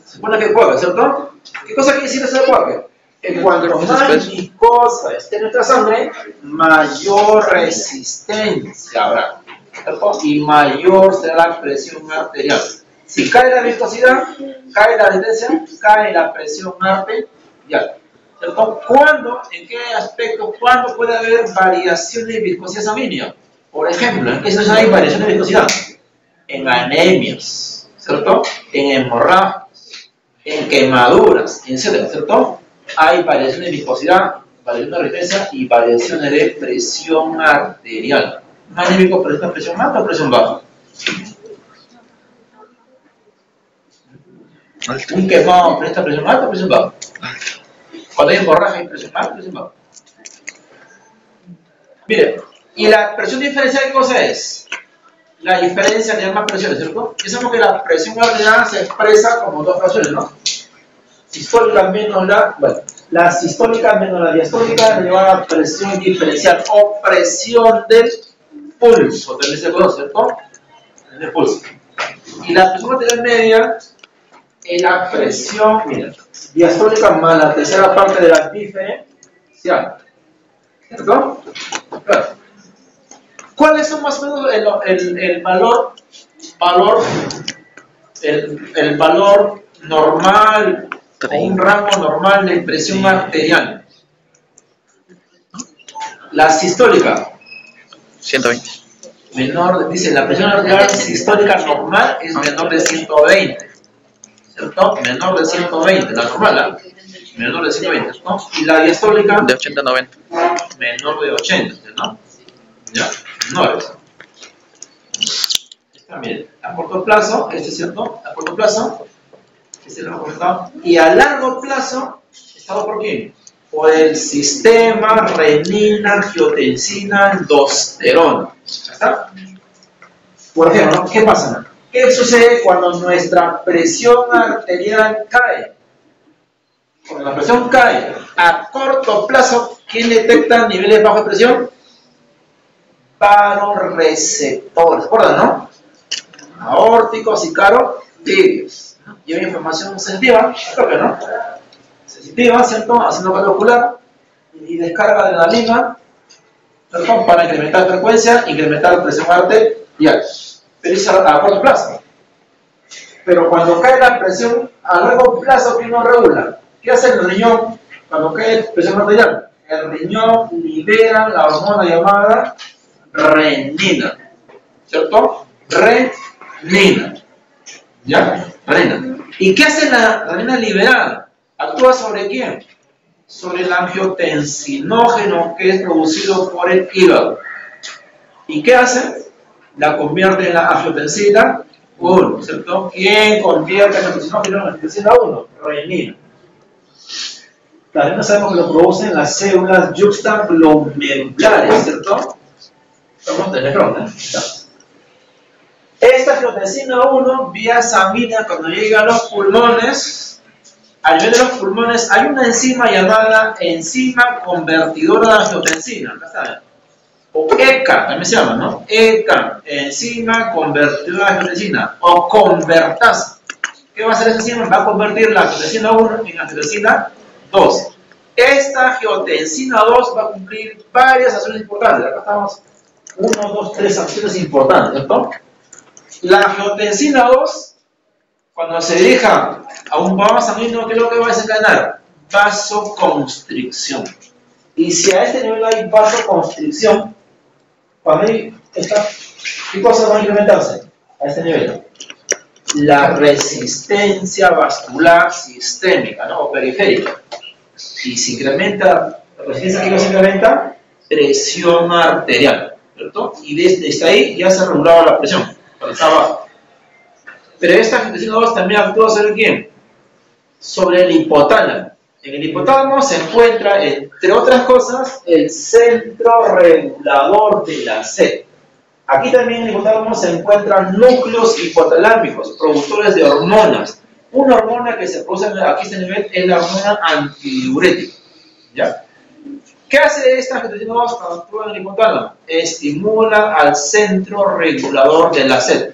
Speaker 1: Se supone que Quaker, ¿cierto? ¿Qué cosa quiere decir eso de Quaker? Que cuanto más viscosa esté nuestra sangre, mayor resistencia habrá, ¿cierto? Y mayor será la presión arterial. Si cae la viscosidad, cae la resistencia, cae la presión arterial, ¿cierto? ¿Cuándo? ¿En qué aspecto? ¿Cuándo puede haber variaciones de viscosidad sanguínea? Por ejemplo, ¿en qué situación hay variaciones de viscosidad? En anemias, ¿cierto? En hemorragias, en quemaduras, etc., ¿cierto? Hay variaciones de viscosidad, variaciones de resistencia y variaciones de presión arterial. ¿Un anémico presenta presión alta o presión baja? ¿Un quemado presenta presión alta o presión baja? Cuando hay hemorragia hay presión alta o presión baja. Mire, ¿y la presión diferencial qué cosa es? La diferencia de ambas presiones, ¿cierto? Y sabemos que la presión arterial se expresa como dos fracciones, ¿no? Sistólica menos la sistólica menos la diastólica elevada a presión diferencial o presión del pulso, también se conoce, ¿cierto? Del pulso. Y la presión arterial media es la presión, mira, diastólica más la tercera parte de la diferencial, ¿cierto? Claro. ¿Cuáles son más o menos el valor normal o un rango normal de presión arterial? La sistólica
Speaker 2: 120.
Speaker 1: menor, dice la presión arterial sistólica normal es menor de 120, ¿cierto? Menor de 120, la normal, ¿eh? Menor de 120, ¿no? Y la diastólica
Speaker 2: De 80 a 90.
Speaker 1: menor de 80, ¿no? ¿Ya? Menores. También, a corto plazo, este es cierto, a corto plazo, este lo hemos comentado, y a largo plazo, ¿estado por quién? Por el sistema renina, angiotensina, aldosterona. ¿Está? Por ejemplo, ¿qué pasa? ¿Qué sucede cuando nuestra presión arterial cae? Cuando la presión cae a corto plazo, ¿quién detecta niveles bajos de presión? Baroreceptores, ¿recuerdan, no? Aórticos y carotídeos. Y hay información sensitiva, creo que no. Sensitiva, ¿cierto? Haciendo calor ocular y descarga de adrenalina, ¿cierto? Para incrementar frecuencia, incrementar la presión arterial. Pero es a corto plazo. Pero cuando cae la presión a largo plazo, ¿quién no regula? ¿Qué hace el riñón cuando cae presión arterial? El riñón libera la hormona llamada renina, ¿cierto? Renina, ¿ya? Renina. ¿Y qué hace la renina liberada? ¿Actúa sobre quién? sobre el angiotensinógeno que es producido por el hígado. ¿Y qué hace? La convierte en la angiotensina 1, ¿cierto? ¿Quién convierte el angiotensinógeno en angiotensina 1? Renina. También no sabemos que lo producen las células yuxtaglomerulares, ¿cierto? Estamos de nefrón, ¿eh? Esta angiotensina 1, vía sanguínea, cuando llega a los pulmones, a nivel de los pulmones, hay una enzima llamada enzima convertidora de angiotensina. Acá está, o ECA, también se llama, ¿no? ECA, enzima convertidora de angiotensina, o convertasa. ¿Qué va a hacer esa enzima? Va a convertir la angiotensina 1 en angiotensina 2. Esta angiotensina 2 va a cumplir varias acciones importantes. Acá estamos, 1, 2, 3 acciones importantes, ¿cierto? La angiotensina 2, cuando se dirija a un vaso sanguíneo, ¿qué es lo que va a desencadenar? Vasoconstricción. Y si a este nivel hay vasoconstricción, cuando hay esta, ¿qué cosas van a incrementarse a este nivel? La resistencia vascular sistémica, ¿no? O periférica. Y se incrementa, la resistencia que se incrementa, presión arterial, ¿cierto? Y desde ahí ya se regulaba la presión, cuando está abajo. Pero esta angiotensina 2 también actúa sobre ¿quién? Sobre el hipotálamo. En el hipotálamo se encuentra, entre otras cosas, el centro regulador de la sed. Aquí también en el hipotálamo se encuentran núcleos hipotalámicos, productores de hormonas. Una hormona que se produce aquí a este nivel es la hormona antidiurética. ¿Ya? ¿Qué hace esta angiotensina 2 cuando actúa en el hipotálamo? Estimula al centro regulador de la sed.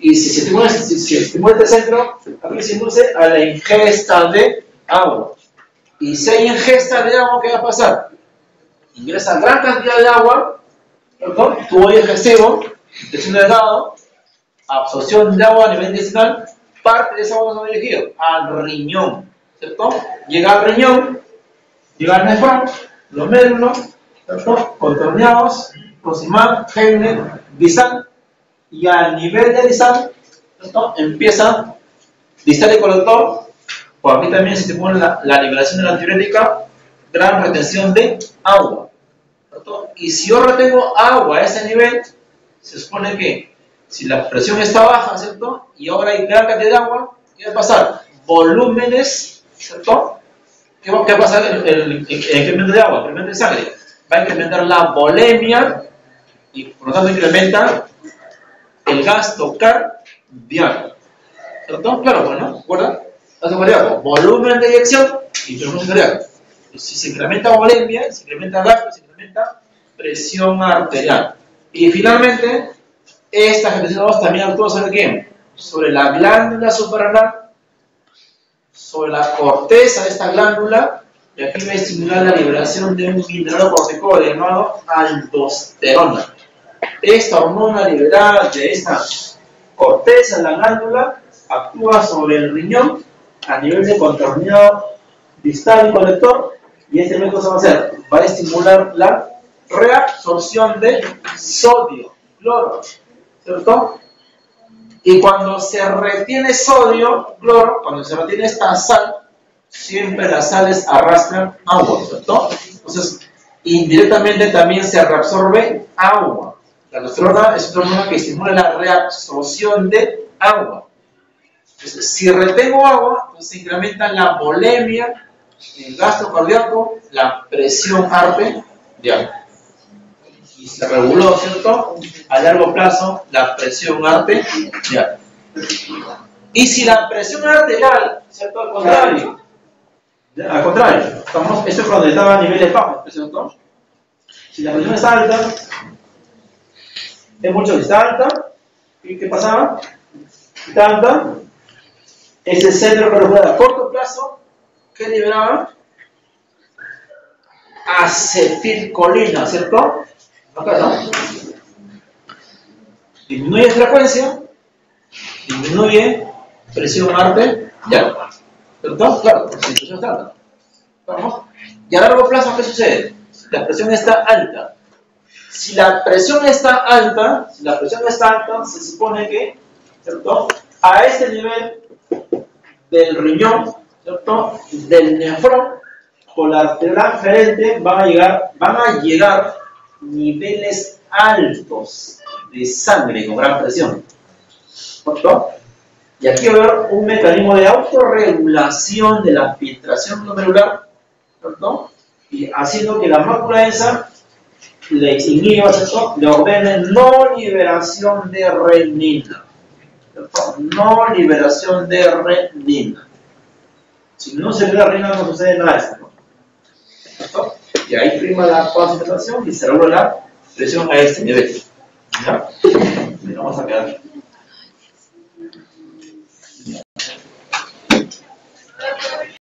Speaker 1: Y si se estimula este centro, aquí se induce a la ingesta de agua. Y si hay ingesta de agua, ¿qué va a pasar? Ingresa gran cantidad de agua, ¿cierto? Tubo digestivo, intestino delgado, absorción de agua a nivel intestinal, parte de esa agua se va dirigido al riñón, ¿cierto? Llega al riñón, llega al nefrón, los médulos, ¿cierto? Contorneados, proximal, gene, distal, y al nivel de distal, ¿cierto? Empieza distal y colector. Por aquí también se estimula la liberación de la antidiurética, gran retención de agua, ¿cierto? Y si yo retengo agua a ese nivel, se supone que si la presión está baja, ¿cierto? Y ahora hay gran cantidad de agua, ¿qué va a pasar? Volúmenes, ¿cierto? ¿Qué va a pasar en el incremento de agua? El incremento de sangre. Va a incrementar la volemia y por lo tanto incrementa el gasto cardíaco, ¿cierto? Claro, pues, ¿no? ¿Recuerda? Gasto cardíaco, volumen de eyección y flujo cardíaco. Si se incrementa volemia, se incrementa gasto, se incrementa presión arterial. Y finalmente, esta angiotensina 2 también actúa sobre ¿quién? Sobre la glándula suprarrenal, sobre la corteza de esta glándula, y aquí va a estimular la liberación de un mineralocorticoide llamado aldosterona. Esta hormona liberada de esta corteza de la glándula actúa sobre el riñón a nivel de contorneado distal y colector, y este método se va a hacer, va a estimular la reabsorción de sodio, cloro, ¿cierto? Y cuando se retiene sodio, cloro, cuando se retiene esta sal, siempre las sales arrastran agua, ¿cierto? Entonces, indirectamente también se reabsorbe agua. La aldosterona es una hormona que estimula la reabsorción de agua. Entonces, si retengo agua, entonces se incrementa la volemia, el gasto cardíaco, la presión arterial. Y se reguló, ¿cierto? A largo plazo, la presión arterial. Y si la presión arterial, ¿cierto? Al contrario, esto es cuando estaba a niveles bajos, ¿cierto? Si la presión está alta, es mucho que está alta, ¿y qué pasaba? Está alta, ese centro regular a corto plazo, ¿qué liberaba? Acetilcolina, ¿cierto? Acá, ¿no? Disminuye frecuencia, disminuye presión arterial, ¿cierto? Claro, si la presión está alta. ¿Vamos? Y a largo plazo, ¿qué sucede? La presión está alta. Si la presión está alta, se supone que, ¿cierto? A este nivel del riñón, ¿cierto? Del nefrón, por la arteria aferente van a llegar niveles altos de sangre con gran presión. ¿Cierto? Y aquí va a haber un mecanismo de autorregulación de la filtración glomerular, ¿cierto? Y haciendo que la mácula esa le inhiba, ¿cierto? Le ordene no liberación de renina, ¿cierto? No liberación de renina. Si no se libera renina no sucede nada de esto, ¿no? ¿Cierto? Y ahí prima la concentración y se regula la presión a este nivel. ¿Ya? Y vamos a quedar.